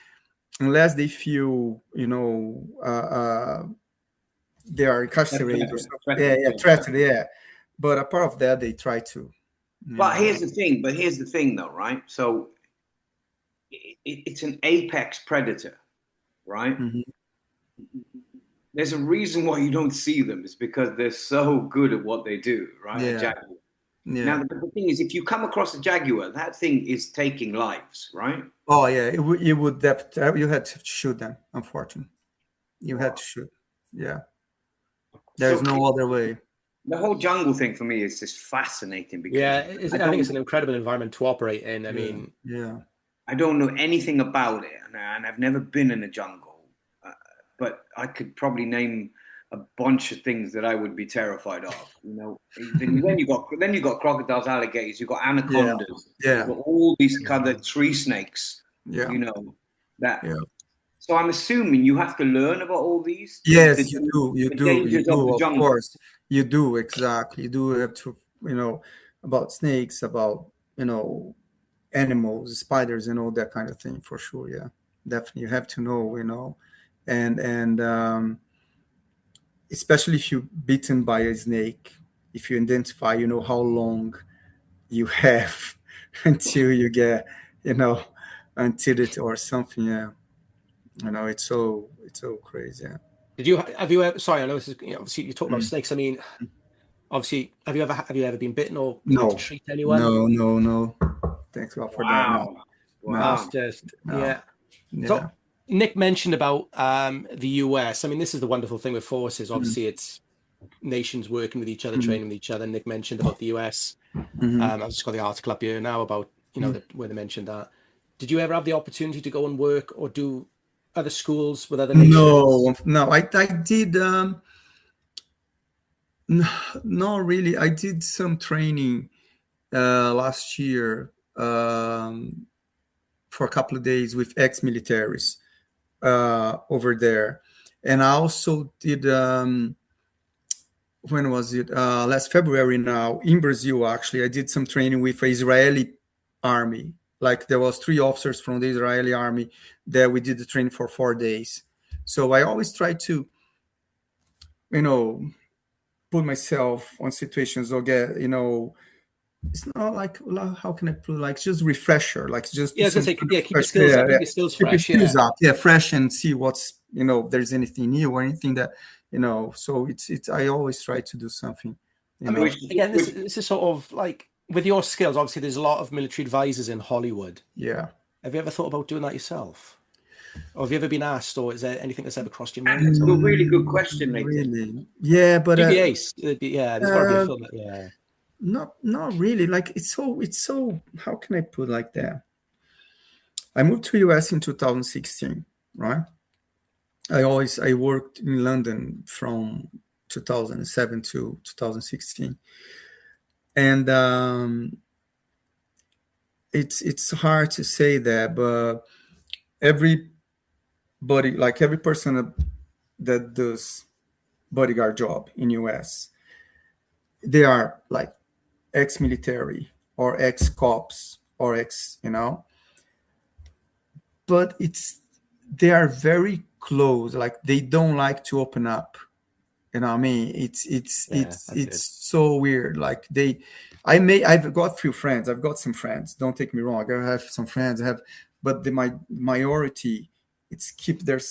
unless they feel they are incarcerated or something. Yeah, yeah, threatened. Yeah, but apart of that, they try to. You but know. here's the thing. But here's the thing, though, right? So it's an apex predator, right? Mhm. There's a reason why you don't see them. It's because they're so good at what they do, right? A Yeah, jaguar. Now, yeah. the thing is, if you come across a jaguar, that thing is taking lives, right? Oh yeah, you would you had to shoot them. Unfortunately, you had Wow. to shoot. Yeah, there's So no other way. the whole jungle thing for me is just fascinating because Yeah, I I think don't it's an incredible environment to operate in. I Yeah, mean, yeah. I don't know anything about it, and I've never been in a jungle. Uh, but I could probably name a bunch of things that I would be terrified of. Then you got crocodiles, alligators, you got Yeah, anacondas, you yeah, got all these yeah. kind of tree snakes. yeah, You know that. yeah. So I'm assuming you have to learn about all these Yes, you do, you the do, you dangers of do. the Of jungle. course, you do. Exactly, you do have to, about snakes, about animals, spiders, and all that kind of thing. For sure, yeah, definitely. You have to know, and especially if you're bitten by a snake, if you identify, how long you have until you get, you know, until it or something. Yeah, it's so crazy. Yeah. Have you ever? Sorry, I know this is. Obviously, you talk about Mm. snakes. I mean, obviously, have you ever been bitten or had to No, treat anyone? no, no, no. Thanks God for that. No, Wow, no, That's wow. just no. yeah. Yeah. So Nick mentioned about the US. I mean, this is the wonderful thing with forces. Mm-hmm. Obviously, it's nations working with each other, Mm-hmm. training with each other. Nick mentioned about the US. Mm-hmm. I've just got the article up here now about where they mentioned that. Did you ever have the opportunity to go and work or do other schools with other nations? No, no. I did. Not really. I did some training last year for a couple of days with ex-militaries over there, and I also did. When was it? Last February now in Brazil. Actually, I did some training with the Israeli army. Like there was 3 officers from the Israeli army that we did the training for 4 days. So I always try to, put myself on situations or get, it's not like, how can I put, like, just refresher, like just do Yeah, I was gonna some say, kind yeah, of keep your fresh, skills up, keep your skills keep your fresh. Yeah. skills up, fresh, and see what's, if there's anything new or anything that, so it's I always try to do something, I mean, again, this is sort of like with your skills. Obviously, there's a lot of military advisors in Hollywood. Yeah. Have you ever thought about doing that yourself? Or have you ever been asked, or is there anything that's ever crossed your That's mind? a really good question, Nathan. Really? Yeah, but You'd be ace. Yeah, there's got to be a film. Yeah. not really. Like it's so. How can I put like that? I moved to US in 2016, right? I worked in London from 2007 to 2016, and it's hard to say that, but everybody, like every person that does bodyguard job in US, they are like ex-military or ex-cops or but they are very close. Like they don't like to open up. You know what I mean? It's so weird. Like I've got few friends. I've got some friends. Don't take me wrong. I have some friends. But my majority, it's keep their,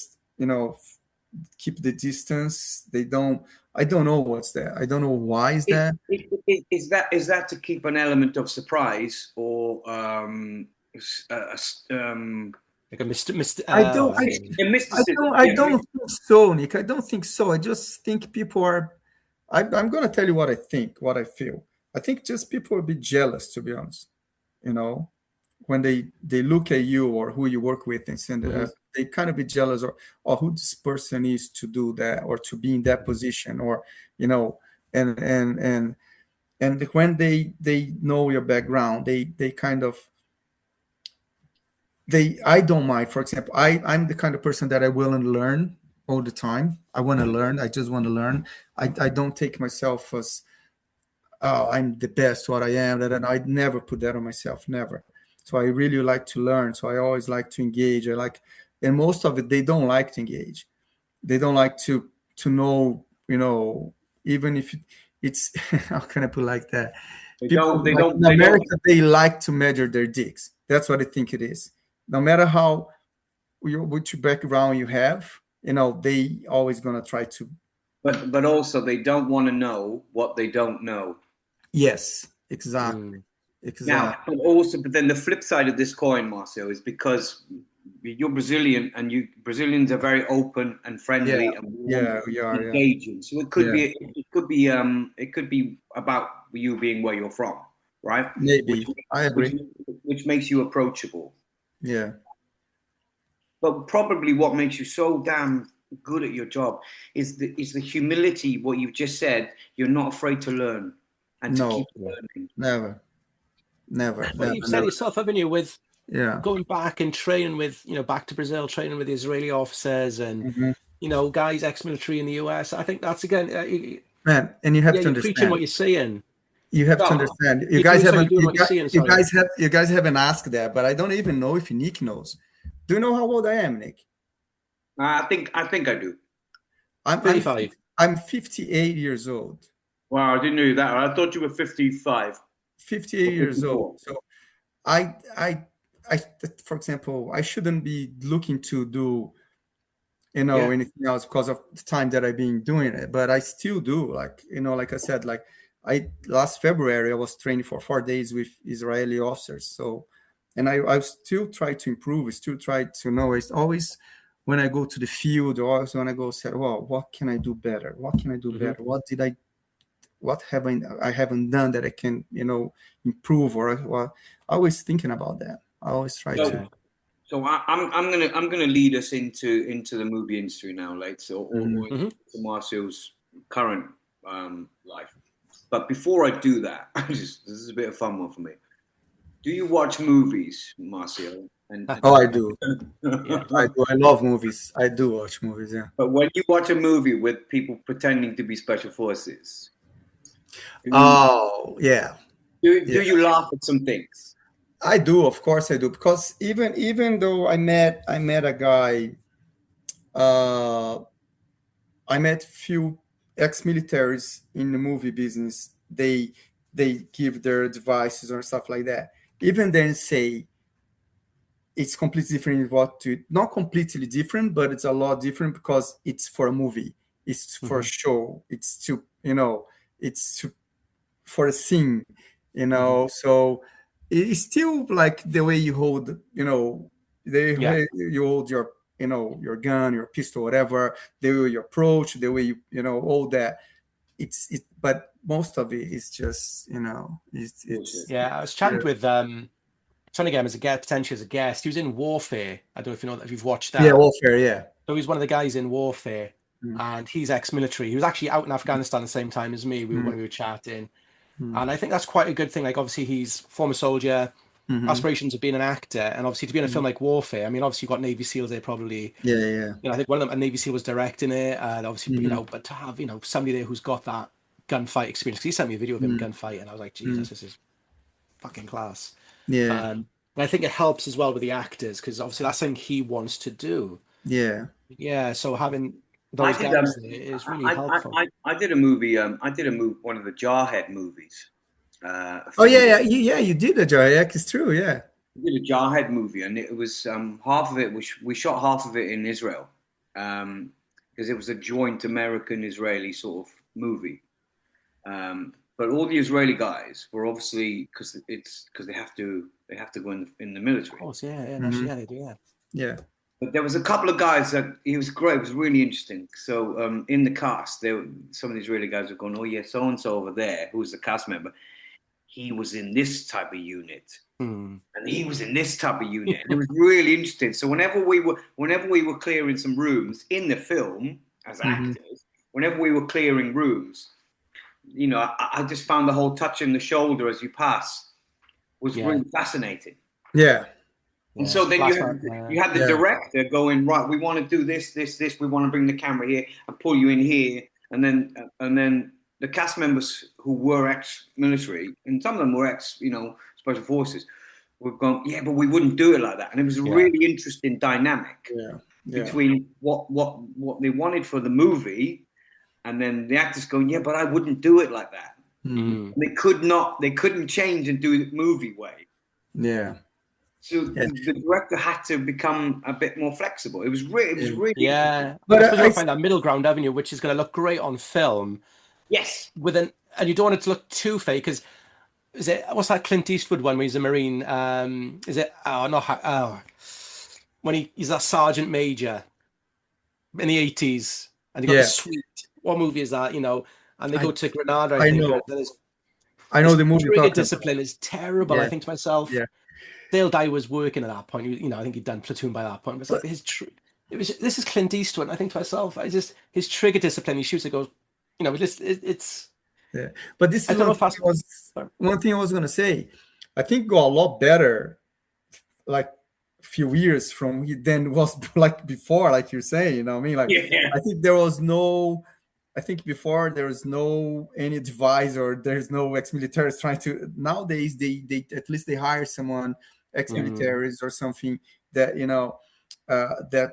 keep the distance. They don't. I don't know what's that. I don't know why is that. Is that to keep an element of surprise or Like a Mr. I don't think so, Nick. I don't think so. I just think people are. I'm going to tell you what I think, what I feel. I think just people are a bit jealous, to be honest. When they look at you or who you work with and send they kind of be jealous or who this person is to do that or to be in that position or and when they know your background, they kind of. I don't mind. For example, I'm the kind of person that I will learn all the time. I want to learn. I just want to learn. I don't take myself as, oh, I'm the best what I am. And I never put that on myself, never. So I really like to learn. So I always like to engage. And most of it, they don't like to engage. They don't like to know, even if it's, how can I put it like that? In America, they like to measure their dicks. That's what I think it is. No matter how which background you have, they always gonna try to. But also they don't want to know what they don't know. Yes, exactly. Now, but then the flip side of this coin, Marcio, is because you're Brazilian and Brazilians are very open and friendly and we are engaging. So it could be about you being where you're from, right? Maybe I agree. Which makes you approachable. Yeah. But probably what makes you so damn good at your job is the humility. What you've just said, you're not afraid to learn and to keep learning. Never. Well, you've said yourself, haven't you, with Yeah. Going back and training with, back to Brazil, training with the Israeli officers and, Mm-hmm. Guys ex-military in the US. I think that's, again, man, and you have to you're understand. preaching what you're saying. You have to understand. You guys haven't asked that, but I don't even know if Nick knows. Do you know how old I am, Nick? I think I do. I'm 35. I'm 58 years old. Wow, I didn't know that. I thought you were 55. 58 years old. So I, for example, I shouldn't be looking to do, anything else because of the time that I've been doing it. But I still do. Like, like I said, like last February, I was training for 4 days with Israeli officers. So, and I still try to improve. I still try to know. It's always when I go to the field or also when I go say, well, what can I do better? What can I do better? What haven't I done that I can, improve or always thinking about that. I always try to. So I'm gonna lead us into the movie industry now, like or into Marcio's current life. But before I do that, this is a bit of fun one for me. Do you watch movies, Marcio? I do. I do. I love movies. I do watch movies. Yeah. But when you watch a movie with people pretending to be special forces, do you laugh at some things? I do, of course I do, because even though I met a guy, uh, I met few ex-militaries in the movie business. They give their advices or stuff like that. Even then, say it's completely different. Not completely different, but it's a lot different because it's for a movie. It's for a Mm-hmm. show. It's to it's to for a scene. Mm-hmm. So it's still like the way you hold, the Yeah. way you hold your, your gun, your pistol, whatever, the way you approach, the way all that. But most of it is just, it's Bullshit. Yeah. I was chatting with trying to get him as a guest, potentially as a guest. He was in Warfare. I don't know if you know if you've watched yeah, that. warfare, yeah. So he's one of the guys in Warfare, Mm, and he's ex-military. He was actually out in Afghanistan the same time as me. mm, When we were chatting, mm, and I think that's quite a good thing. Like, obviously, he's former soldier, mhm, aspirations of being an actor, and obviously to be in a film mm. like Warfare. I mean, obviously you've got Navy SEALs there probably. Yeah, yeah. I think one of them, a Navy SEAL was directing it, and obviously, Mhm, but to have somebody there who's got that gunfight experience. 'Cause he sent me a video of him mm, gunfighting, and I was like, mm. Jesus, this is fucking class. Yeah, And I think it helps as well with the actors because obviously that's something he wants to do. yeah. Yeah, so having I those did guys there is really helpful. I did a movie. I did a movie, one of the Jarhead movies. A Oh few yeah, years. yeah, you did a joy. Yeah, it's true. Yeah. I did a Jarhead movie, and it was half of it. We shot half of it in Israel, because it was a joint American-Israeli sort of movie. But all the Israeli guys were obviously because they have to go in the Of military. course, yeah, yeah, Hmm. yeah, they do, yeah. Yeah. But there was a couple of guys that it was great. It was really interesting. So in the cast, some of the Israeli guys were going, "Oh yeah, so and so over there, who's the cast member, he was in this type of unit, Hmm. and he was in this type of unit." And it was really interesting. So whenever we were clearing some rooms in the film as Hmm. actors, whenever we were clearing rooms, I just found the whole touching the shoulder as you pass was Yeah, really fascinating. Yeah. And yeah. so then Last night, you had the Yeah. director going, right, we want to do this, this, this. We want to bring the camera here and pull you in here, and then the cast members who were ex-military, and some of them were special forces, were going, yeah, but we wouldn't do it like that. And it was a yeah, really interesting dynamic Yeah. Yeah. between what they wanted for the movie, and then the actors going, yeah, but I wouldn't do it like that. Hmm. mm, They couldn't change and do it movie way. Yeah. So Yeah. the director had to become a bit more flexible. It was Yeah. really interesting. yeah. But I suppose you I, got to find that middle ground, haven't you? Which is going to look great on film Yes. and you don't want it to look too fake because what's that Clint Eastwood one where he's a Marine? Is it? Oh, not when he's that sergeant major in the 80s, and they got the yeah, suite. What movie is that? And they I go to Granada, I I think. know. And I know his the movie you're trigger talking about. discipline is terrible. I Yeah. think to myself, Yeah. Dale Dye was working at that point. I think he'd done Platoon by that point. But it's like But this is Clint Eastwood. And I think to myself, his trigger discipline. He shoots. It goes. It's. yeah. But this I is don't know if that's. one thing I was gonna say. I think it got a lot better like a few years from than was like before, like you're saying, what I mean? Like Yeah. I think there was no I think before there was no any advice or there's no ex-militaries trying to nowadays they at least they hire someone Mm, ex-militaries or something that that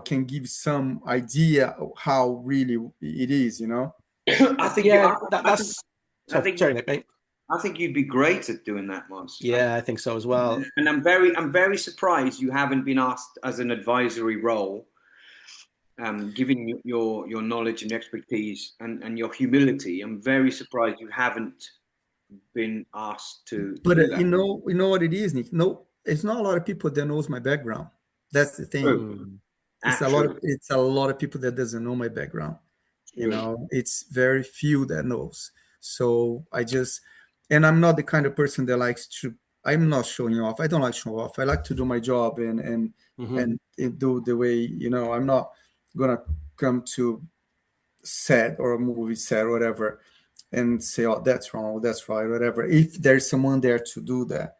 can give some idea of how really it is. I think you. yeah, I think. that's. I So think. sorry, mate. I think you'd be great at doing that, Mons. Yeah, I think so as well. And I'm very surprised you haven't been asked as an advisory role, given your knowledge and expertise and your humility. I'm very surprised you haven't been asked to But do that. you know what it is, Nick. No, it's not a lot of people that knows my background. That's the thing. True. Mm, True. It's a lot of people that doesn't know my background. True. It's very few that knows. So and I'm not the kind of person that likes to. I'm not showing off. I don't like showing off. I like to do my job hmm and do the way. I'm not gonna come to set or a movie set or whatever and say, oh, that's wrong, that's right, whatever. If there's someone there to do that,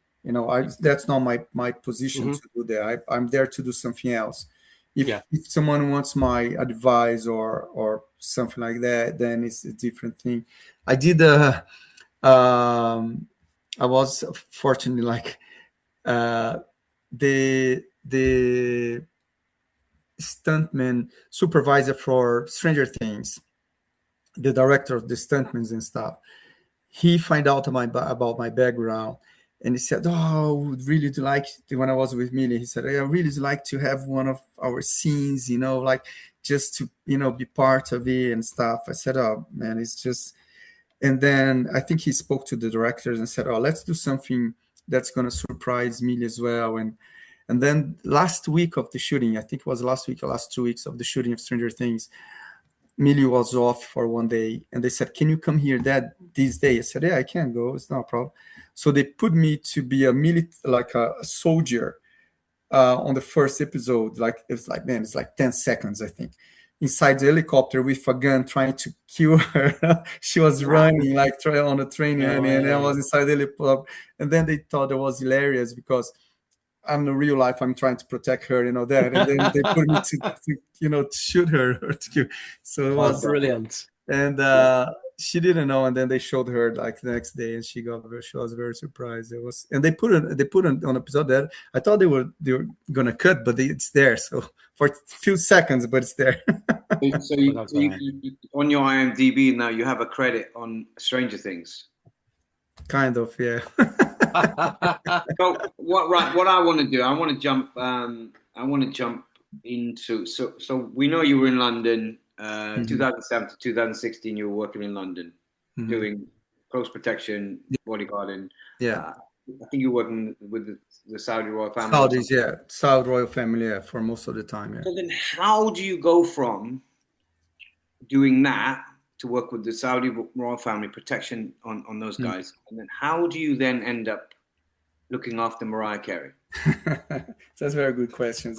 that's not my position hmm to do that. I'm there to do something else. Yeah. If someone wants my advice or something like that, then it's a different thing. I did I was fortunately like uh, the stuntman supervisor for Stranger Things, the director of the stuntmen and stuff, he find out about my background, and he said, "Oh, would really like when I was with Millie." He said, "I really like to have one of our scenes, like just to be part of it and stuff." I said, "Oh man, it's just." And then I think he spoke to the directors and said, "Oh, let's do something that's gonna surprise Millie as well." And then last week of the shooting, I think it was last week or last 2 weeks of the shooting of Stranger Things, Millie was off for one day, and they said, "Can you come here this day?" I said, "Yeah, I can go. It's no problem." So they put me to be like a soldier on the first episode. Like it's like, man, it's like 10 seconds, I think, inside the helicopter with a gun trying to kill her. She was running like on a train, and I was inside the helicopter. And then they thought it was hilarious because I'm in real life, I'm trying to protect her, that, and then they put me to shoot her or to kill. So it was brilliant. And she didn't know, and then they showed her like the next day, and she was very surprised. And they put it on episode that I thought they were gonna cut, but it's there. So for a few seconds, but it's there. So on your IMDb now, you have a credit on Stranger Things. Kind of, yeah. So what I want to do, I want to jump into. So we know you were in London, 2007 to 2016. You were working in London, doing close protection, bodyguarding. Yeah. I think you're working with the Saudi royal family. Saudis, yeah, Saudi royal family, yeah, for most of the time. Yeah. So then, how do you go from doing that to work with the Saudi royal family, protection on those guys, and then how do you then end up looking after Mariah Carey? That's a very good question.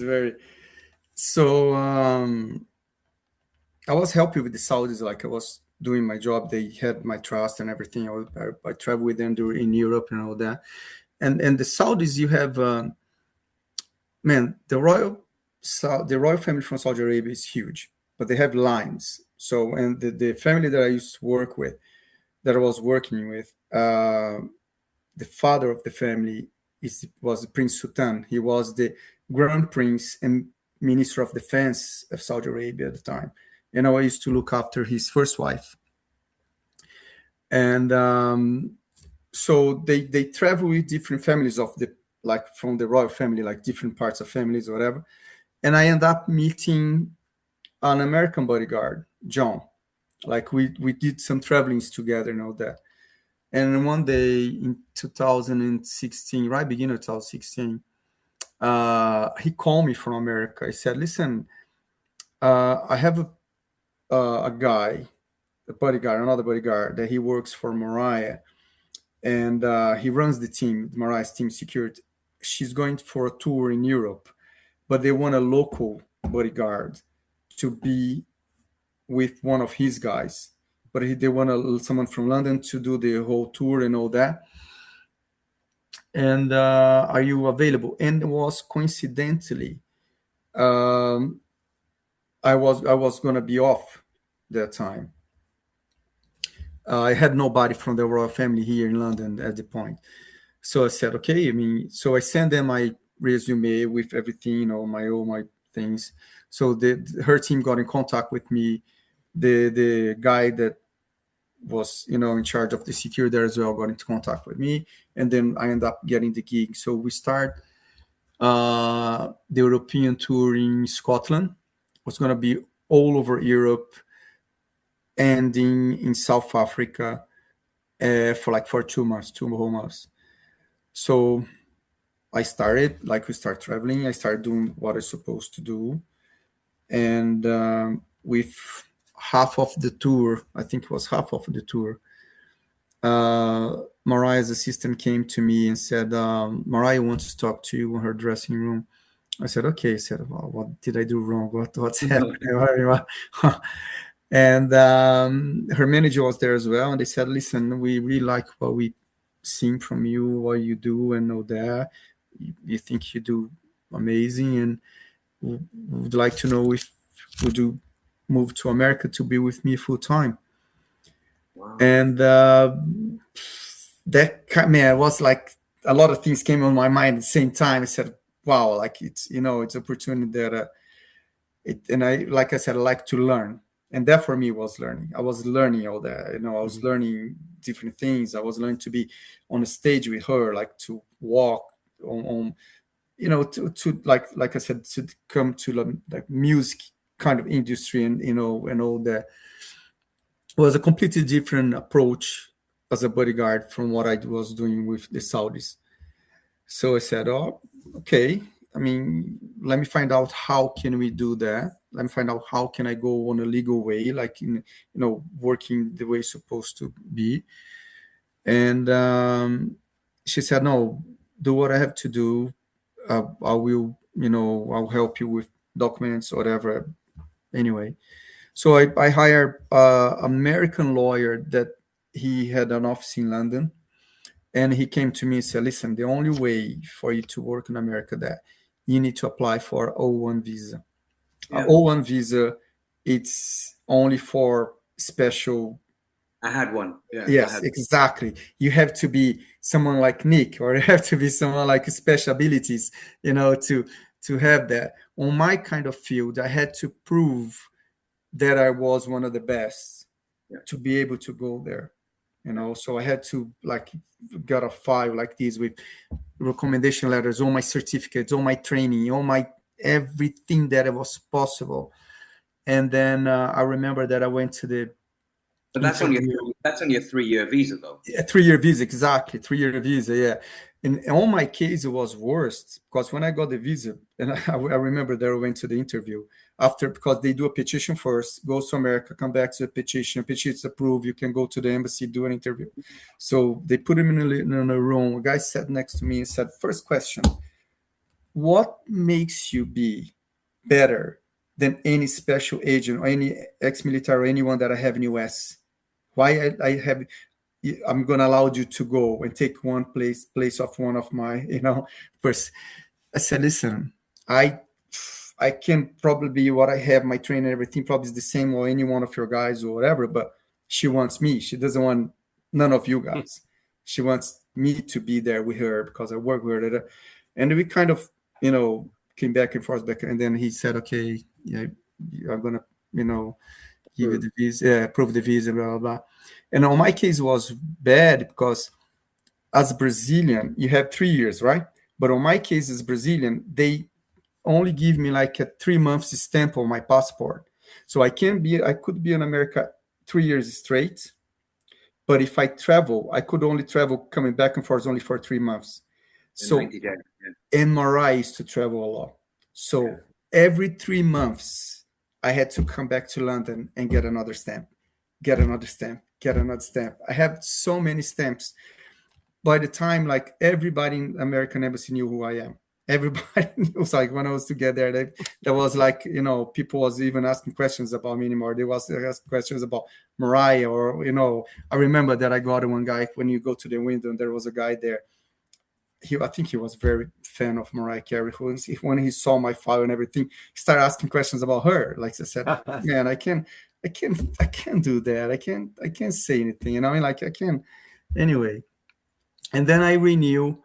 So I was helping with the Saudis, like I was doing my job. They had my trust and everything. I traveled with them in Europe and all that. And the Saudis, you have, the royal family from Saudi Arabia is huge, but they have lines. So, and the family that I used to work with, that I was working with, the father of the family was Prince Sultan. He was the Grand Prince and Minister of Defense of Saudi Arabia at the time. And I used to look after his first wife. And so they travel with different families from the royal family, like different parts of families or whatever. And I end up meeting an American bodyguard, John. Like we did some travelings together and all that. And one day in 2016, right beginning of 2016, he called me from America. He said, "Listen, I have a guy, another bodyguard that he works for Mariah, and he runs the team, Mariah's team security. She's going for a tour in Europe, but they want a local bodyguard to be with one of his guys. But they want someone from London to do the whole tour and all that. And are you available?" And it was coincidentally, I was gonna be off that time. I had nobody from the royal family here in London at the point. So I said, okay. So I sent them my resume with everything, all my things. So her team got in contact with me. The guy that was, in charge of the security there as well got into contact with me. And then I ended up getting the gig. So we start the European tour in Scotland. It was going to be all over Europe, ending in South Africa for 2 whole months. So we start traveling. I started doing what I'm supposed to do. And with half of the tour, I think it was half of the tour, Mariah's assistant came to me and said, "Mariah wants to talk to you in her dressing room." I said, okay. I said, "Well, what did I do wrong? What's happening?" And her manager was there as well. And they said, "Listen, we really like what we seen from you, what you do and all that. You think you do amazing. And would like to know if would you move to America to be with me full time." Wow. And that, man, was like a lot of things came on my mind at the same time. I said, wow, like it's, it's opportunity that and I, like I said, I like to learn. And that for me was learning. I was learning all that, I was learning different things. I was learning to be on a stage with her, like to walk on to like I said, to come to like music kind of industry, and and all that was a completely different approach as a bodyguard from what I was doing with the Saudis. So I said, oh, okay. I mean, let me find out how can we do that. Let me find out how can I go on a legal way, like in working the way it's supposed to be. And she said, no, do what I have to do. I will, I'll help you with documents or whatever. Anyway, so I hired an American lawyer that he had an office in London, and he came to me and said, listen, the only way for you to work in America, that you need to apply for O1 visa. Yeah. O1 visa, it's only for special. I had one. Yeah. Yes, exactly. You have to be someone like Nick, or you have to be someone like special abilities, to have that. On my kind of field, I had to prove that I was one of the best to be able to go there. So I had to got a file like this with recommendation letters, all my certificates, all my training, all my everything that was possible. And then I remember that I went to the. But that's only a 3-year visa, though. A 3-year visa, exactly. 3-year visa, yeah. And on my case, it was worst because when I got the visa, and I remember that I went to the interview after, because they do a petition first, goes to America, come back to the petition is approved, you can go to the embassy, do an interview. So they put him in a room. A guy sat next to me and said, first question, what makes you be better than any special agent or any ex-military or anyone that I have in US? Why I'm going to allow you to go and take one place of one of my, first. I said, listen, I can probably be what I have, my training, everything probably is the same or any one of your guys or whatever, but she wants me. She doesn't want none of you guys. She wants me to be there with her because I work with her. And we kind of, came back and forth and then he said, okay, yeah, I'm going to, give you the visa, approve the visa, blah, blah, blah. And on my case, it was bad because as a Brazilian, you have 3 years, right? But on my case as Brazilian, they only give me like a 3 months stamp on my passport. So I could be in America 3 years straight. But if I travel, I could only travel coming back and forth only for 3 months. So, and Mariah used to travel a lot. So every 3 months, I had to come back to London and get another stamp, get another stamp. I have so many stamps. By the time, like, everybody in American Embassy knew who I am. Everybody knew, like, when I was together, there was like, people was even asking questions about me anymore. They was asking questions about Mariah or, I remember that I got one guy, when you go to the window and there was a guy there. I think he was very fan of Mariah Carey. When he saw my file and everything, he started asking questions about her. Like I said, man, I can't do that. I can't say anything. Like I can't. Anyway, and then I renew,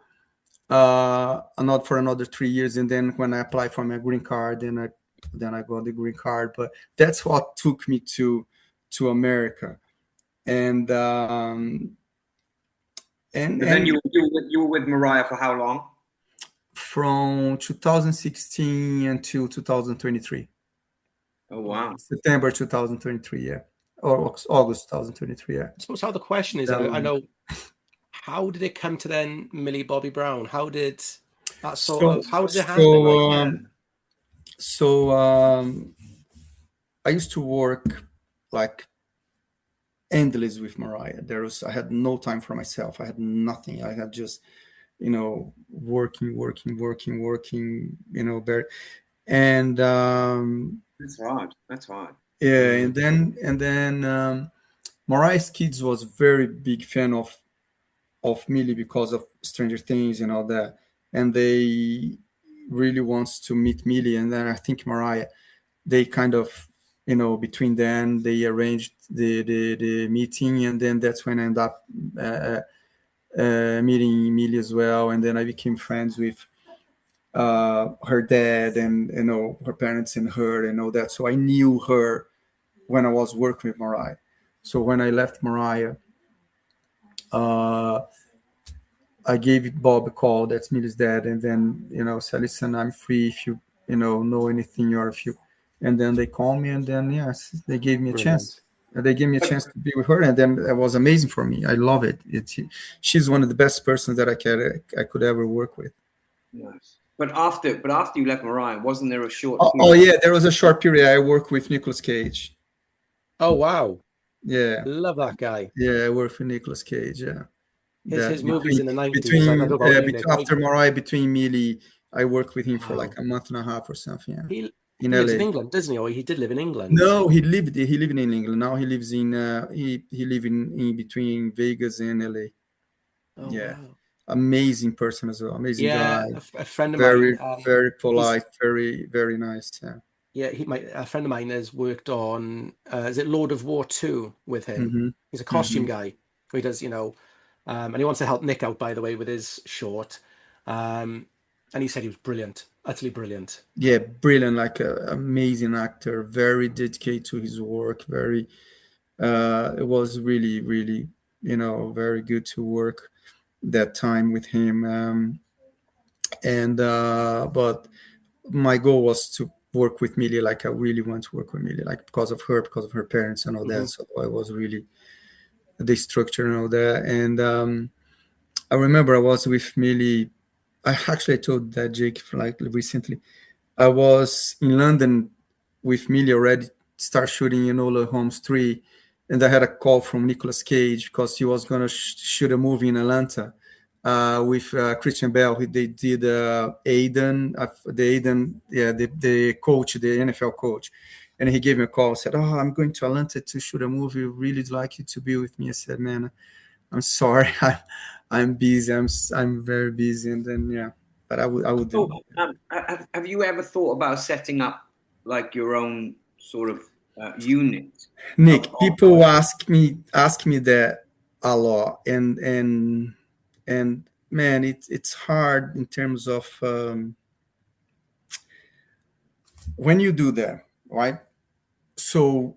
not for another 3 years. And then when I apply for my green card, then I got the green card. But that's what took me to America, and. And then you were with Mariah for how long? From 2016 until 2023. Oh, wow. September 2023, yeah. Or August 2023, yeah. I suppose how the question is, I know, how did it come to then Millie Bobby Brown? How did that how did it happen? I used to work like endless with Mariah. I had no time for myself. I had nothing. I had just, working. And that's hard. Yeah, and then Mariah's kids was very big fan of Millie because of Stranger Things and all that, and they really wants to meet Millie. And then I think Mariah, they kind of, between then they arranged the meeting, and then that's when I end up meeting Millie as well, and then I became friends with her dad and her parents and her and all that. So I knew her when I was working with Mariah. So when I left Mariah, uh, I gave Bob a call. That's Millie's dad, and then said, "Listen, I'm free if you know anything, or if you." And then they called me, and then yes, they gave me a chance. Brilliant. They gave me a chance to be with her, and then it was amazing for me. I love it. She's one of the best persons that I could ever work with. Nice. But after you left Mariah, wasn't there a short Oh period? yeah, there was a short period I worked with Nicolas Cage. Oh wow, Yeah, love that guy. yeah, I worked with Nicolas Cage. Yeah, His that movies in the 90s. I don't know about you, Nick. after Mariah, between Millie, I worked with him for Wow. like a month and a half or something. Yeah, He in lives in LA. England, doesn't he? Or he did live in England. No, he lived in England. Now he lives in he live in between Vegas and LA. Oh Yeah, wow. amazing person as well. Amazing guy. Yeah, a friend of Very mine. very He's polite. Very nice. Yeah. yeah. A friend of mine has worked on. Is it Lord of War 2 with him? Mm-hmm. He's a costume Mm-hmm. guy. So he does, and he wants to help Nick out, by the way, with his short. And he said he was brilliant, utterly brilliant. Yeah, brilliant. Like a amazing actor. Very dedicated to his work. Very. It was really very good to work that time with him. And but my goal was to work with Millie. Like I really want to work with Millie, like because of her parents and all that. Hmm. So I was really the structure and all that. And I remember I was with Millie. I actually told that Jake like recently. I was in London with Millie already, start shooting Enola Holmes 3, and I had a call from Nicolas Cage because he was going to shoot a movie in Atlanta with Christian Bale. They did Aiden, yeah, the coach, the NFL coach. And he gave me a call, said, "Oh, I'm going to Atlanta to shoot a movie. Really like you to be with me." I said, "Man, I'm sorry. I'm busy. I'm very busy." And then, yeah, but I would So, do. have you ever thought about setting up like your own sort of unit of, Nick, people ask me that a lot, and man, it's hard in terms of when you do that, right? So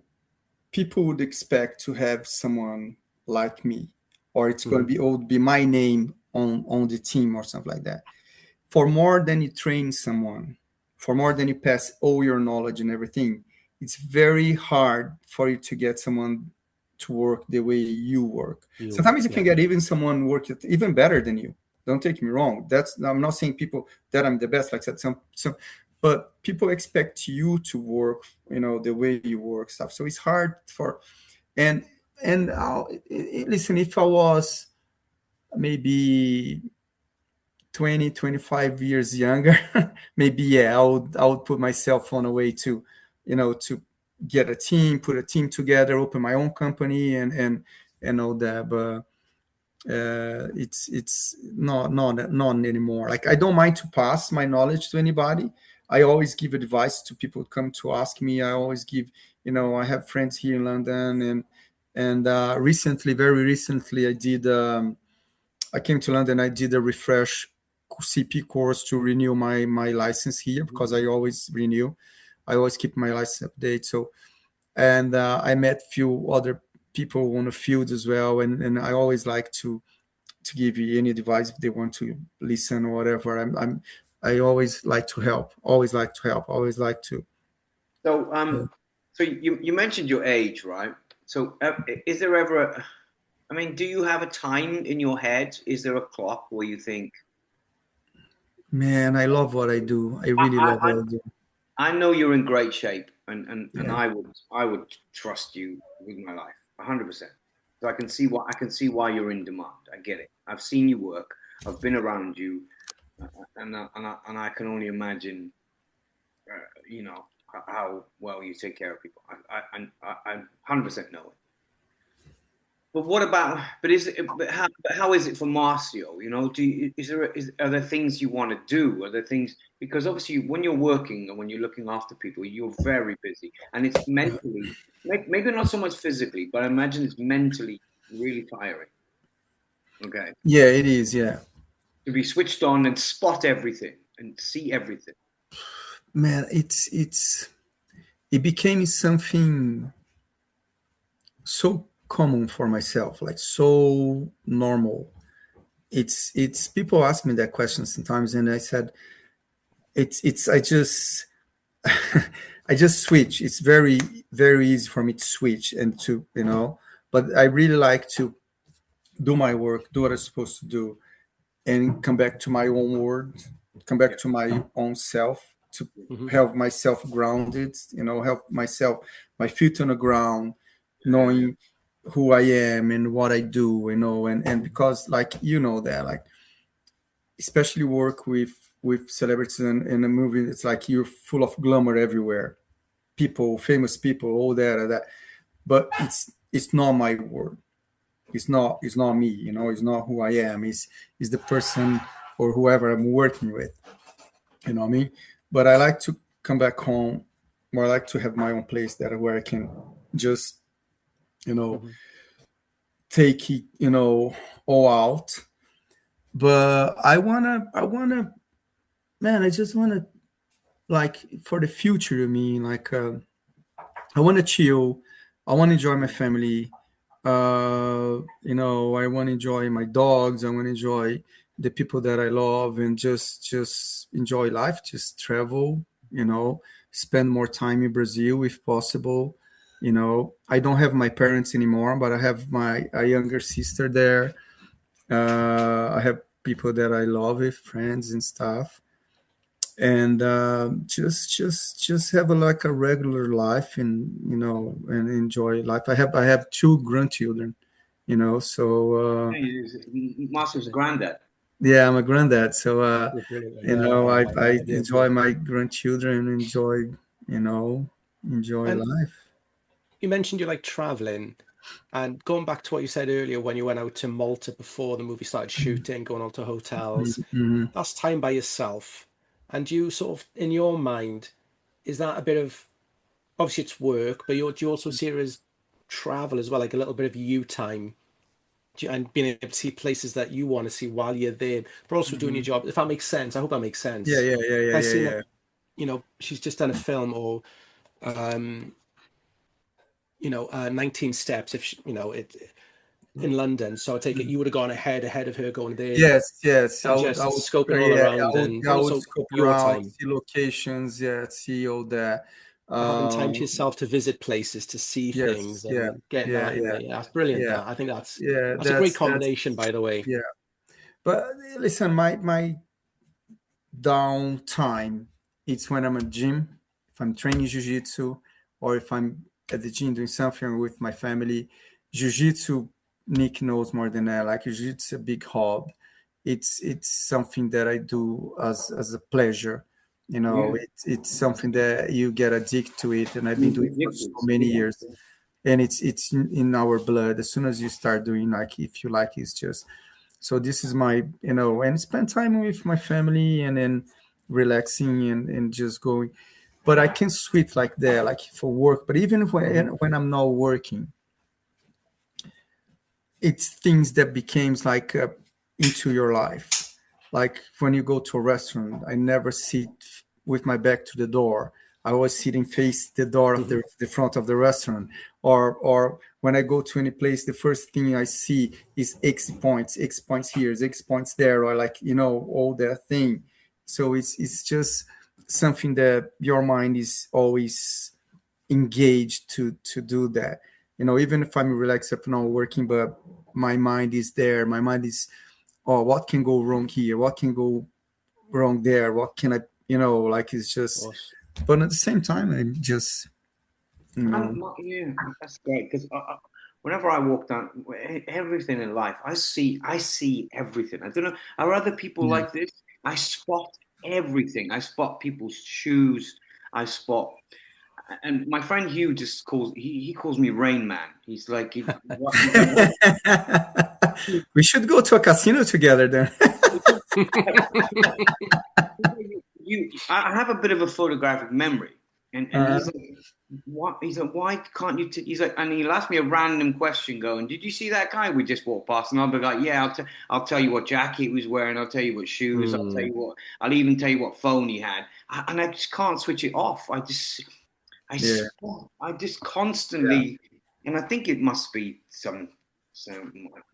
people would expect to have someone like me, or it's going to Hmm. be would be my name on the team or something like that. For more than you train someone, for more than you pass all your knowledge and everything, it's very hard for you to get someone to work the way you work. Sometimes you can Yeah. get even someone work even better than you. Don't take me wrong. I'm not saying people that I'm the best. Like I said, some, but people expect you to work, the way you work stuff. So it's hard for, and listen, if I was maybe 20, 25 years younger, maybe, yeah, I would put myself on a way to get a team, put a team together, open my own company, and all that. But it's not anymore. Like I don't mind to pass my knowledge to anybody. I always give advice to people who come to ask me. I always give, I have friends here in London, and very recently, I came to London. I did a refresh CP course to renew my license here Mhm. because I always renew. I always keep my license update. So, and I met few other people on the field as well, and I always like to give you any advice if they want to listen or whatever. I always like to help. Always like to help. Always like to. so Yeah. so you mentioned your age, right? So is there ever I mean, do you have a time in your head? Is there a clock where you think, Man, I love what I do. I really I, love what I do. I know you're in great shape, and Yeah. I would trust you with my life, 100%. So I can see why you're in demand. I get it. I've seen you work. I've been around you, and I can only imagine, how well you take care of people. I 100% know it. But what about? But is it? But how is it for Marcio? Are there things you want to do? Are there things because obviously when you're working and when you're looking after people, you're very busy, and it's mentally, maybe not so much physically, but I imagine it's mentally really tiring. Okay. Yeah, it is. Yeah, To be switched on and spot everything and see everything. man, it became something so common for myself, like so normal. It's people ask me that question sometimes, and I said it's I just I just switch. It's very very easy for me to switch and to but I really like to do my work, do what I'm supposed to do, and come back to my own world, come back Yeah. to my own self, to Hmm. help myself grounded, help myself, my feet on the ground, Yeah. knowing who I am and what I do, and because like that, like especially work with celebrities in a movie, it's like you're full of glamour everywhere, people, famous people, all that and that, but it's not my world. It's not me, it's not who I am. It's the person or whoever I'm working with, what I mean. But I like to come back home, or I like to have my own place that where I can just you know Hmm. take it all out. But I wanna, man, I just wanna, like, for the future, I mean, like, I wanna chill, I wanna enjoy my family, I want to enjoy my dogs, I want to enjoy the people that I love, and just enjoy life, just travel, spend more time in Brazil if possible. I don't have my parents anymore, but I have my a younger sister there. I have people that I love, with friends and stuff, and just have like a regular life, and and enjoy life. I have two grandchildren, so Marcio's granddad. yeah, I'm a granddad, so You're brilliant. Yeah, I yeah. enjoy my grandchildren, enjoy, you know enjoy And life. you mentioned you like traveling, and going back to what you said earlier when you went out to Malta before the movie started shooting, going on to hotels, Hmm. that's time by yourself. And you sort of, in your mind, is that a bit of, obviously it's work, but do you also see it as travel as well, like a little bit of you time, and being able to see places that you want to see while you're there, but also doing your Hmm. job, if that makes sense? I hope that makes Yeah, sense. yeah, yeah, yeah, I've yeah, seen that, yeah. she's just done a film, or um, 19 Steps, if she, in London. So I take it Mhm. you would have gone ahead of her going there Yes, yes. I and would, I just would, scoping all yeah, around, and I would also scope your around, time, see locations, yeah, see all that. having time to Um, yourself to visit places, to see yes, things, yeah, and getting yeah, that in yeah, there. Yeah, that's brilliant. yeah, That, I think that's yeah. a great That's combination, by the way. yeah. But listen, my downtime, it's when I'm at gym, if I'm training jiu-jitsu, or if I'm at the gym doing something with my family. Jiu-jitsu, Nick knows more than I, like, jiu-jitsu is a big hobby. It's something that I do as a pleasure. Yeah. It's something that you get addicted to it, and I've been He's doing for so addicted. many Yeah. years. And it's in our blood. As soon as you start doing, like, if you like, it's just, so this is my, and spend time with my family, and then relaxing, and just going. But I can switch like that, like for work. But even when I'm not working, it's things that becomes like, into your life. Like when you go to a restaurant, I never sit with my back to the door. I always sitting face the door of Hmm. the front of the restaurant. Or when I go to any place, the first thing I see is X points here, X points there, or like, all that thing. So it's just something that your mind is always engaged to do that. Even if I'm relaxed, if I'm not working, but my mind is there. My mind is, oh, what can go wrong here? What can go wrong there? What can I, like, it's Of just. course. But at the same time, I'm just, you know. Yeah, that's great because whenever I walk down everything in life, I see everything. I don't know. Are other people Yeah. like this? I spot everything. I spot people's shoes. I spot, and my friend Hugh just he calls me Rain Man. He's like, what We should go to a casino together then. I have a bit of a photographic memory, and uh, he's like, what? He's like, why can't you? He's like, and he'll ask me a random question, going, "Did you see that guy we just walked past?" And I'll be like, "Yeah, I'll tell you what jacket he was wearing. I'll tell you what shoes. I'll tell you what. I'll even tell you what phone he had." And I just can't switch it off. Yeah. I just constantly, and I think it must be some.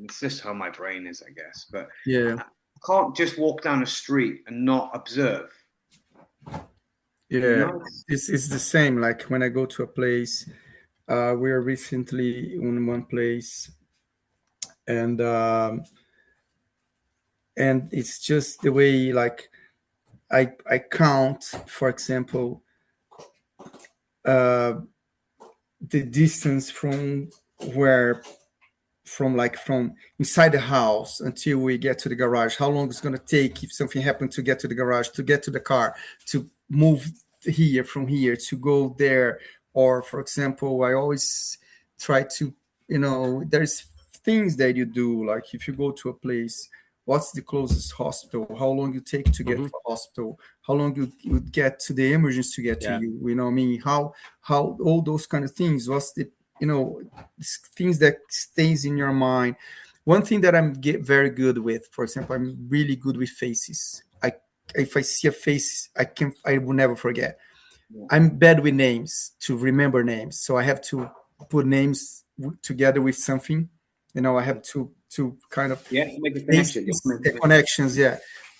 It's just how my brain is, I guess. But Yeah. I can't just walk down a street and not observe. Yeah. You know? It's the same. Like when I go to a place, we were recently in one place, and it's just the way, like, I count, for example, uh, the distance from where from inside the house until we get to the garage, how long it's going to take if something happened to get to the garage, to get to the car, to move here from here to go there. Or for example, I always try to, there's things that you do, like if you go to a place, what's the closest hospital, how long you take to get to the hospital, how long you get to the emergency to get to you, you know what I mean, how all those kind of things, what's the, things that stays in your mind. One thing that I'm very good with, for example, I'm really good with faces. If I see a face, I will never forget. I'm bad with names, to remember names, so I have to put names together with something. I have to kind of make a connection. the connections,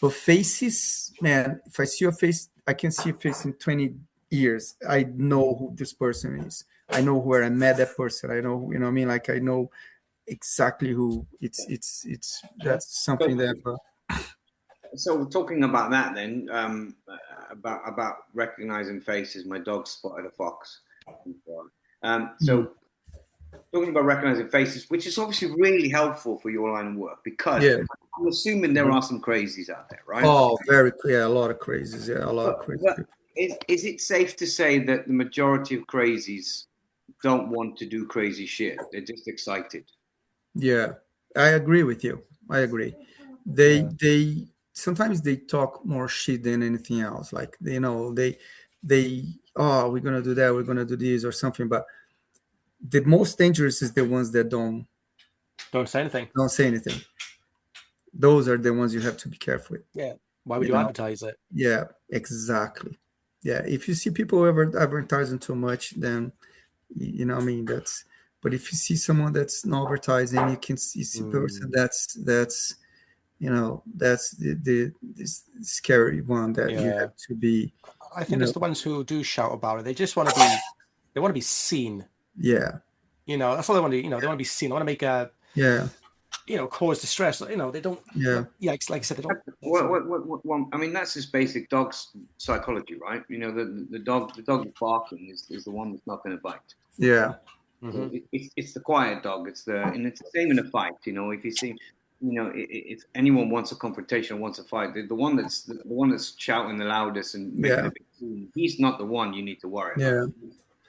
But faces, man, if I see a face, I can see a face in 20 years. I know who this person is. I know where I met that person. I know, you know what I mean? Like I know exactly who it's that's something that So talking about that then, about recognizing faces, my dog spotted a fox. So talking about recognizing faces, which is obviously really helpful for your line of work, because I'm assuming there are some crazies out there, right? Oh, very clear. A lot of crazies. Yeah, a lot of crazy people. Is it safe to say that the majority of crazies don't want to do crazy shit? They're just excited. Yeah, I agree with you. I agree. They sometimes they talk more shit than anything else. Like they oh, we're gonna do that, we're gonna do this or something. But the most dangerous is the ones that don't say anything. Don't say anything. Those are the ones you have to be careful with. Yeah. Why would you advertise it? Yeah, exactly. Yeah, if you see people ever advertising too much, then you know what I mean, that's. But if you see someone that's not advertising, you can see person that's that's the scary one that you have to be. I think it's the ones who do shout about it. They just want to be seen. Yeah. That's all they want to do. They want to be seen. They want to make a cause distress. They don't. Yeah. Yeah. Like I said, they don't. Well, I mean, that's just basic dog psychology, right? The dog barking is the one that's not going to bite. Yeah. Mm-hmm. It's the quiet dog. It's the same in a fight. If you see, if anyone wants a confrontation, wants a fight, the one that's shouting the loudest and making a big scene, he's not the one you need to worry about.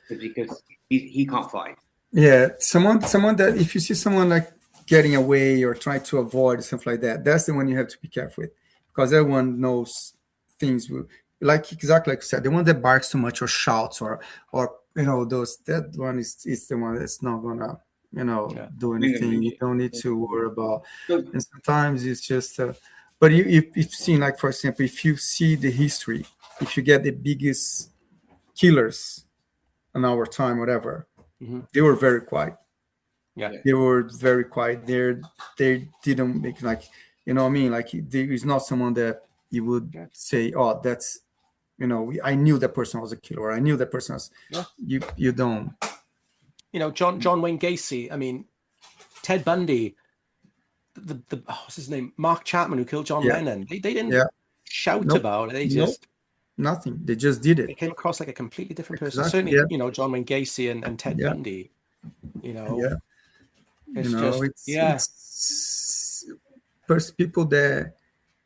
Because he can't fight. Yeah, someone that if you see someone like getting away or trying to avoid something like that, that's the one you have to be careful with, because everyone knows things like exactly like you said, the one that barks too much or shouts or that one is the one that's not gonna do anything. You don't need to worry about. And sometimes it's just but you've seen, like, for example, if you see the history, if you get the biggest killers in our time, whatever, they were very quiet. They were very quiet. They didn't make, like, what I mean, like, there is not someone that you would say, oh, that's I knew that person was a killer, or I knew that person was. You don't. John Wayne Gacy. I mean, Ted Bundy. The what's his name? Mark Chapman, who killed John Lennon. They didn't shout about it. They just nothing. They just did it. They came across like a completely different person. Certainly, John Wayne Gacy and Ted Bundy. First, people that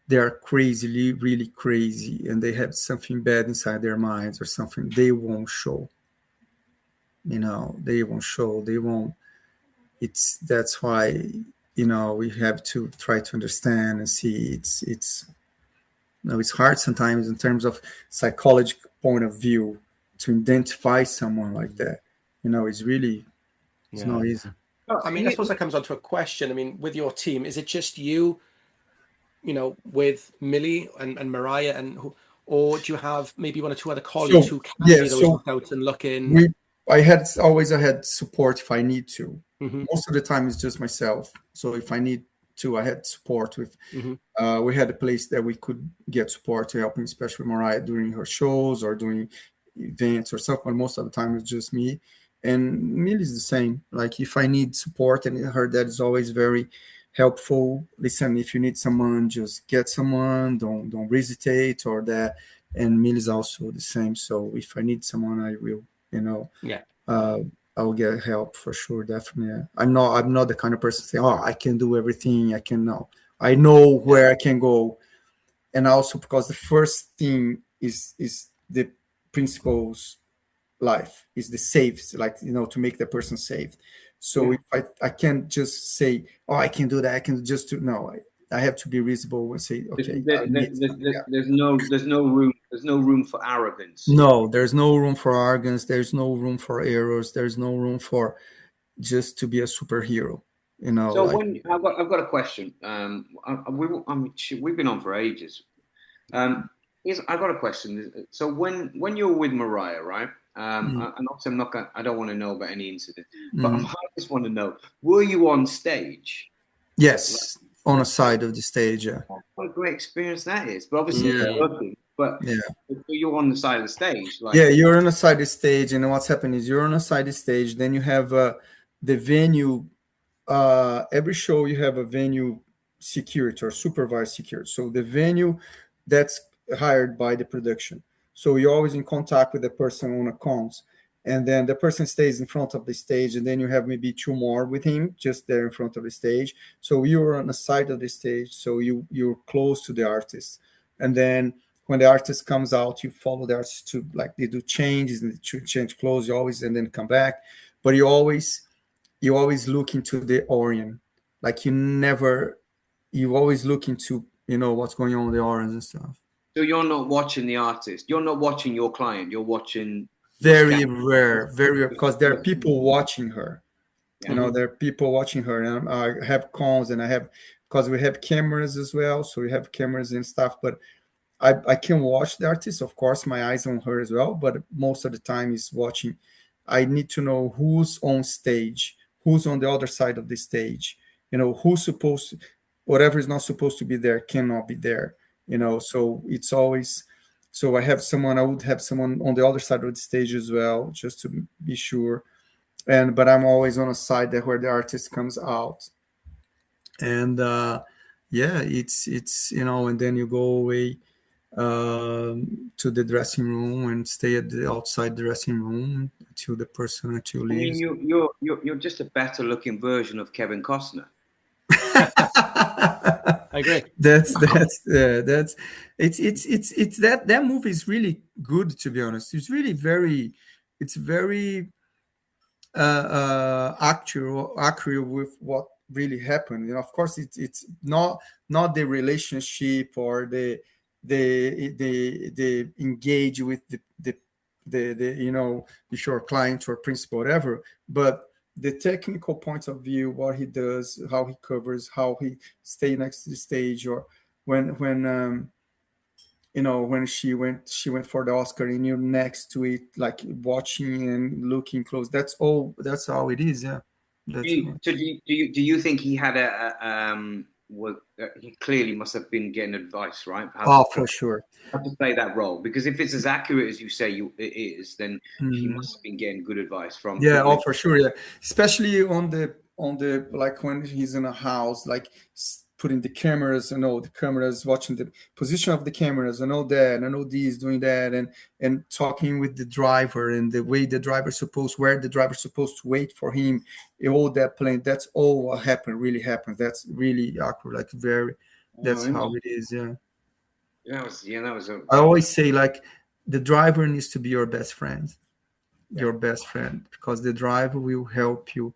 they are crazy, really crazy, and they have something bad inside their minds or something, they won't show. They won't show. They won't. That's why we have to try to understand and see. It's hard sometimes in terms of psychological point of view identify someone like that. It's really, it's not easy. I mean, I suppose that comes on to a question. I mean, with your team, is it just you, with Millie and Mariah, or do you have maybe one or two other colleagues who can be those lookouts and look in? I had support if I need to. Mm-hmm. Most of the time it's just myself. So if I need to, I had support with. Mm-hmm. We had a place that we could get support to helping, especially Mariah during her shows or doing events or stuff. But most of the time it's just me. And Millie is the same. Like if I need support, and her dad is always very helpful. Listen, if you need someone, just get someone. Don't hesitate or that. And Millie is also the same. So if I need someone, I will. I'll get help for sure, definitely. I'm not the kind of person saying, "Oh, I can do everything." I know where I can go, and also because the first thing is the principles life is the safe, like to make the person safe. So if I can't just say, "Oh, I can do that," I can just do no. I have to be reasonable and say, okay. There's no room for arrogance. No, there's no room for arrogance. There's no room for errors. There's no room for just to be a superhero. So I've got a question. We've been on for ages. I've got a question. So when you're with Mariah, right? And obviously I don't want to know about any incident, but I just want to know: were you on stage? Yes. On a side of the stage, yeah. What a great experience that is. But obviously you're working, but you're on the side of the stage. You're on a side of the stage, and what's happening is you're on a side of the stage, then you have the venue, every show you have a venue security or supervised security. So the venue that's hired by the production. So you're always in contact with the person on accounts. And then the person stays in front of the stage, and then you have maybe two more with him just there in front of the stage. So you're on the side of the stage, so you're close to the artist. And then when the artist comes out, you follow the artist to, like, they do changes and they change clothes. You always, and then come back, but you always look into the Orion, like you always look into what's going on with the Orion and stuff. So you're not watching the artist. You're not watching your client. You're watching. Very rare, because there are people watching her. There are people watching her, and I have cons, and because we have cameras as well, so we have cameras and stuff. But I can watch the artist, of course, my eyes on her as well. But most of the time is watching. I need to know who's on stage, who's on the other side of the stage. Who's supposed to, whatever is not supposed to be there cannot be there. So it's always. So I would have someone on the other side of the stage as well, just to be sure. But I'm always on a side there where the artist comes out. And it's and then you go away to the dressing room and stay at the outside dressing room until the person leaves. I mean, you're just a better looking version of Kevin Costner. I agree. That's it's that movie is really good, to be honest. It's really very accurate with what really happened. Of course it's not the relationship or the engage with the if you're a client or principal, whatever, but the technical point of view, what he does, how he covers, how he stay next to the stage, or when she went for the Oscar and you're next to it, like watching and looking close. That's how it is. Yeah. Do you think he had he clearly must have been getting advice, right? For sure. How to play that role, because if it's as accurate as you say it is, then he must have been getting good advice from. Yeah, for sure. Yeah, especially on the like when he's in a house, like putting the cameras and all the cameras, watching the position of the cameras and all that, and all these doing that, and talking with the driver and the way the driver's supposed to wait for him, all that plane. That's all what really happened. That's really accurate, like very. That's how it is. Yeah. That was. I always say, like, the driver needs to be your best friend. Your best friend, because the driver will help you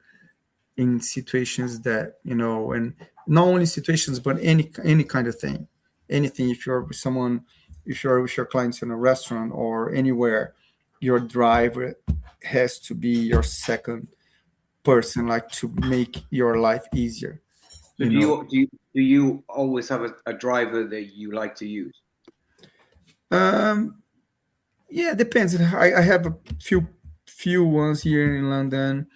in situations that and not only situations, but any kind of thing, anything. If you're with someone, if you're with your clients in a restaurant or anywhere, your driver has to be your second person, like to make your life easier. So do you always have a driver that you like to use? Yeah, depends. I have a few ones here in London.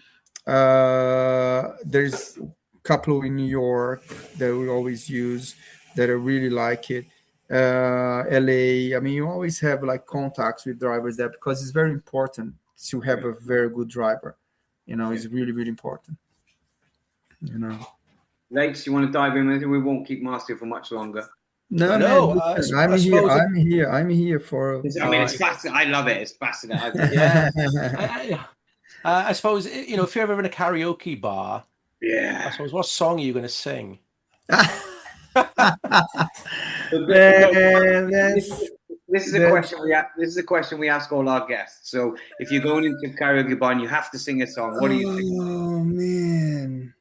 There's a couple in New York that we always use that I really like it. LA. I mean, you always have like contacts with drivers there because it's very important to have a very good driver. It's really, really important. Lates, you want to dive in with it? We won't keep Marcio for much longer. No, No, man, listen, I I'm here. suppose I'm here for. I mean, it's fascinating. I love it. It's fascinating. yeah. I suppose, if you're ever in a karaoke bar, Yeah. I suppose, what song are you going to sing? This is a question this is a question we ask all our guests. So if you're going into a karaoke bar and you have to sing a song, what do you think? Oh man.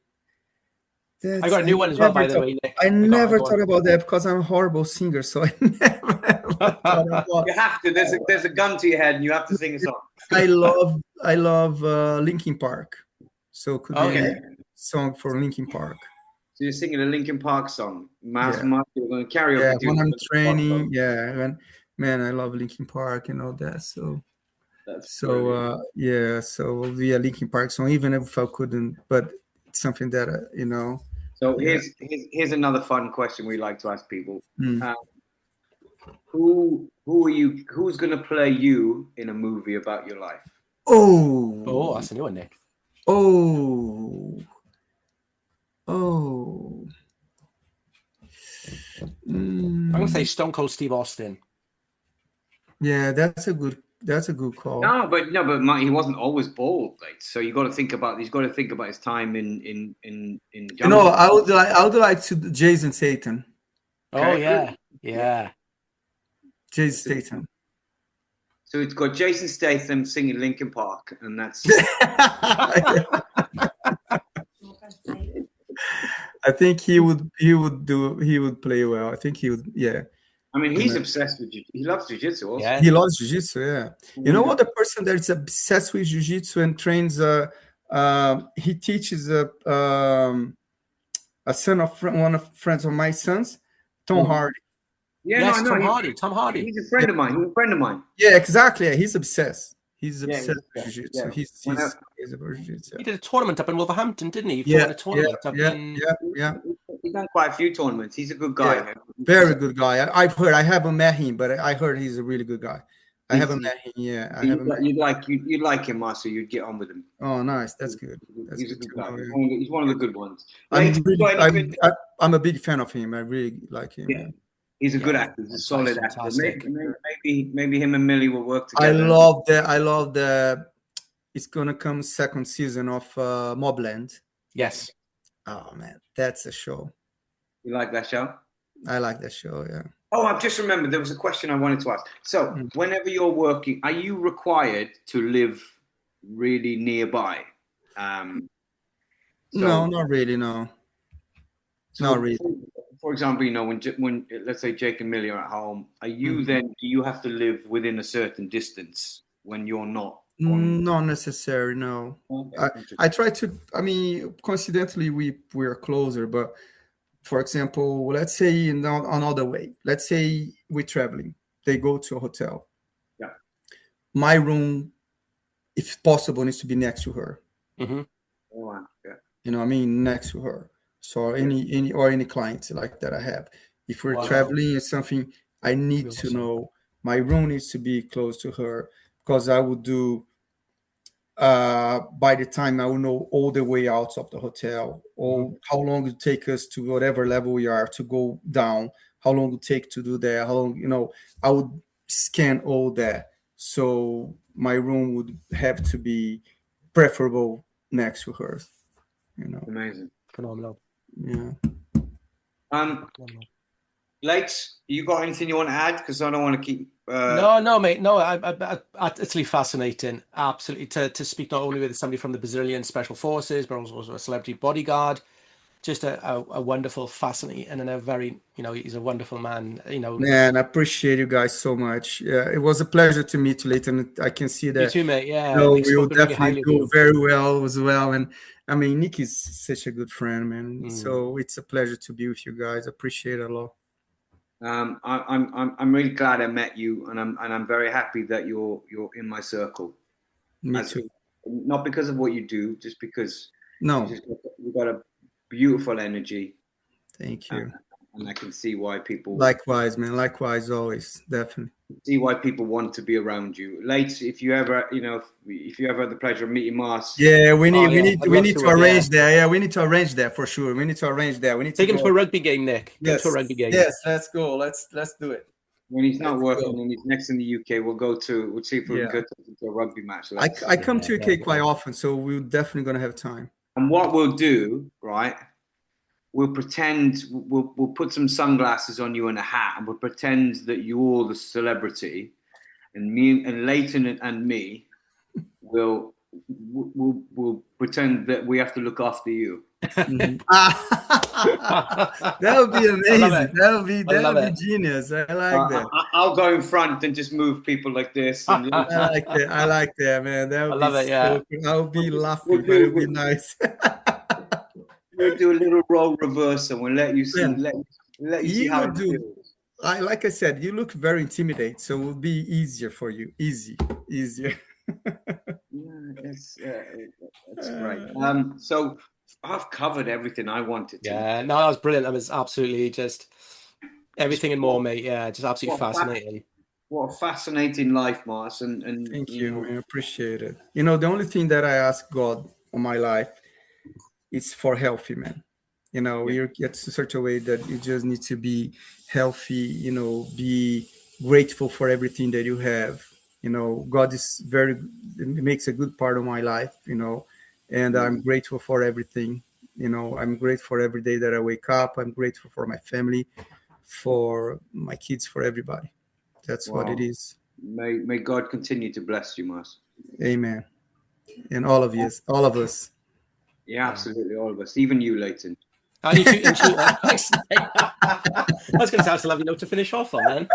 I got a new one as well, by the way, Nick. I never thought about that because I'm a horrible singer, so I never thought about. You have to. There's a gun to your head, and you have to sing a song. I love Linkin Park, so it could be a song for Linkin Park. So you're singing a Linkin Park song. You're going to karaoke. Yeah, when I'm training. Yeah, man, I love Linkin Park and all that. So it'll be a Linkin Park song, even if I couldn't, but it's something that So here's another fun question we like to ask people. Who are you? Who's going to play you in a movie about your life? Oh, that's a new one, Nick. I'm going to say Stone Cold Steve Austin. Yeah, that's a good call. No, but he wasn't always bald. So he's got to think about his time in. I would like to Jason Statham. Oh yeah. Jason Statham. So it's got Jason Statham singing Linkin Park, and that's. I think he would play well. I think he would. Yeah. I mean, he's obsessed with he loves jiu-jitsu also. Yeah. He loves jiu-jitsu, yeah. You know what, the person that's obsessed with jiu-jitsu and trains he teaches a son of one of friends of my sons, Tom Hardy. Yeah, yes, Tom Hardy. He's a friend of mine. He's a friend of mine. Yeah, exactly. Yeah, he's obsessed. He's obsessed with jiu-jitsu. Yeah. He's about jiu-jitsu. He did a tournament up in Wolverhampton, didn't he? He fought in a tournament yeah. He's done quite a few tournaments. He's a good guy. Yeah. Very good guy. I've heard. I haven't met him, but I heard he's a really good guy. I haven't met him. Yeah, I haven't met him. You'd like him, Marcio. You'd get on with him. Oh, nice. That's good. He's a good guy. He's one of the good ones. I'm a big fan of him. I really like him. Yeah. He's a good actor. He's a solid actor. Maybe him and Millie will work together. I love the. It's gonna come second season of Mobland. Yes. Oh man, that's a show. You like that show? I like that show. Yeah. Oh, I've just remembered there was a question I wanted to ask. So, whenever you're working, are you required to live really nearby? No, not really. No. Not really. For example, when let's say Jake and Millie are at home, are you then? Do you have to live within a certain distance when you're not? Not necessary. No. Okay. I try to. I mean, coincidentally, we're closer. But for example, let's say in another way. Let's say we're traveling. They go to a hotel. Yeah. My room, if possible, needs to be next to her. Mm-hmm. Oh, wow. Yeah. You know what I mean? Next to her. So any clients like that I have. If we're traveling or something, I need to know my room needs to be close to her because I would do. By the time I will know all the way out of the hotel, or how long it take us to whatever level we are to go down, how long it take to do that, how long, I would scan all that. So my room would have to be preferable next to hers. Amazing. Phenomenal. Yeah. Lates, you got anything you want to add? Because I don't want to keep. No, mate. No, I utterly fascinating. Absolutely, to speak not only with somebody from the Brazilian Special Forces, but also a celebrity bodyguard. just a wonderful, fascinating, and a very, he's a wonderful man. Man, I appreciate you guys so much. It was a pleasure to meet you, Leighton. I can see You that too, mate. Yeah, no, Nick's we'll spoken really definitely highly of go you. very well as well. And I mean, Nick is such a good friend, man. Mm. So it's a pleasure to be with you guys. Appreciate it a lot. I'm really glad I met you, and I'm very happy that you're in my circle. Me too. Not because of what you do, just because No, you've got a beautiful energy. thank you. And I can see why people. Likewise, man. Likewise, always, definitely. See why people want to be around you. Late, if you ever, if you ever had the pleasure of meeting Mars. Yeah, we need to arrange that. that. Yeah, we need to arrange that for sure. We need to arrange that. We need to take him to a rugby game, Nick. Yes, to a rugby game. Yes, let's go. Let's do it. When he's not working and he's next in the UK, we'll see if we can go to a rugby match. I come to UK quite often, so we're definitely gonna have time. And what we'll do, right? We'll pretend we'll put some sunglasses on you and a hat, and we'll pretend that you're the celebrity, and me and Leighton and me will pretend that we have to look after you. Mm-hmm. That would be amazing. That would be genius. I like that. I'll go in front and just move people like this. And, I like that, man. That would love it. Yeah, I'll be laughing, but it would be nice. We'll do a little role reversal. We'll let you see. Let you see how it feels. Like I said, you look very intimidating, so it will be easier for you. Easier. Yeah, that's right. So I've covered everything I wanted to. Yeah, no, that was brilliant. That was absolutely just everything and more, mate. Yeah, just absolutely fascinating. What a fascinating life, Mars. And thank you, man. I appreciate it. The only thing that I ask God on my life is for healthy, man. You get to such a way that you just need to be healthy, be grateful for everything that you have. God is it makes a good part of my life, and I'm grateful for everything. I'm grateful for every day that I wake up. I'm grateful for my family, for my kids, for everybody. That's what it is. May God continue to bless you, Mars. Amen. And all of us. Yeah, absolutely, all of us, even you, Leighton. I was going to say that's a lovely note to finish off on,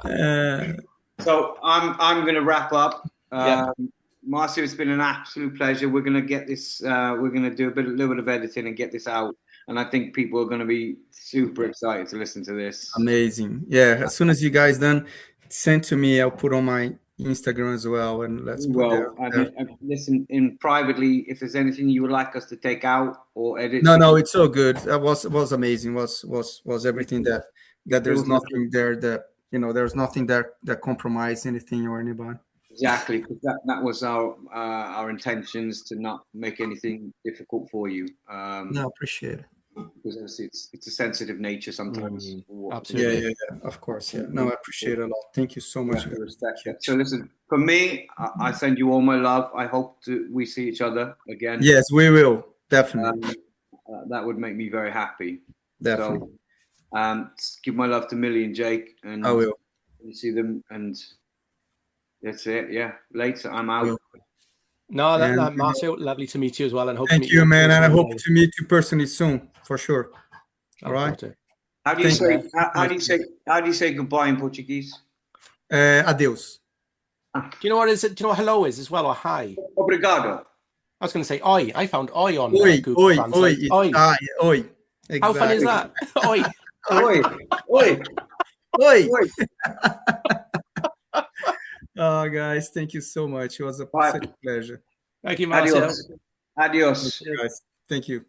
then. So I'm going to wrap up. Marcio, it's been an absolute pleasure. We're going to get this. We're going to do a little bit of editing and get this out. And I think people are going to be super excited to listen to this. Amazing. Yeah. As soon as you guys done, send to me. I'll put on my Instagram as well, and let's put there. Listen in privately. If there's anything you would like us to take out or edit. No, it's so good. That was amazing. Was everything that there's nothing there that there's nothing that compromise anything or anybody. Exactly, because that was our intentions, to not make anything difficult for you. No, appreciate it. Because obviously it's a sensitive nature sometimes. Absolutely. Yeah, of course. Yeah. No, I appreciate it a lot. Thank you so much. Respect that. So listen, for me, I send you all my love. I hope we see each other again. Yes, we will. Definitely. That would make me very happy. Definitely. So, give my love to Millie and Jake, and I will. You see them, and that's it. Yeah, later I'm out. No, Marcio, lovely to meet you as well, and hope. Thank you, man, and I hope to meet you personally soon, for sure. All right. How do you say goodbye in Portuguese? Adeus. Do you know what is it? Do you know what hello is as well, or hi? Obrigado. I was going to say oi. I found oi on Google Translate. Oi. Exactly. How funny is that? Oi. Oi. Oh, guys, thank you so much. It was such a pleasure. Thank you, Marcio. Adios. Thank you, guys. Thank you.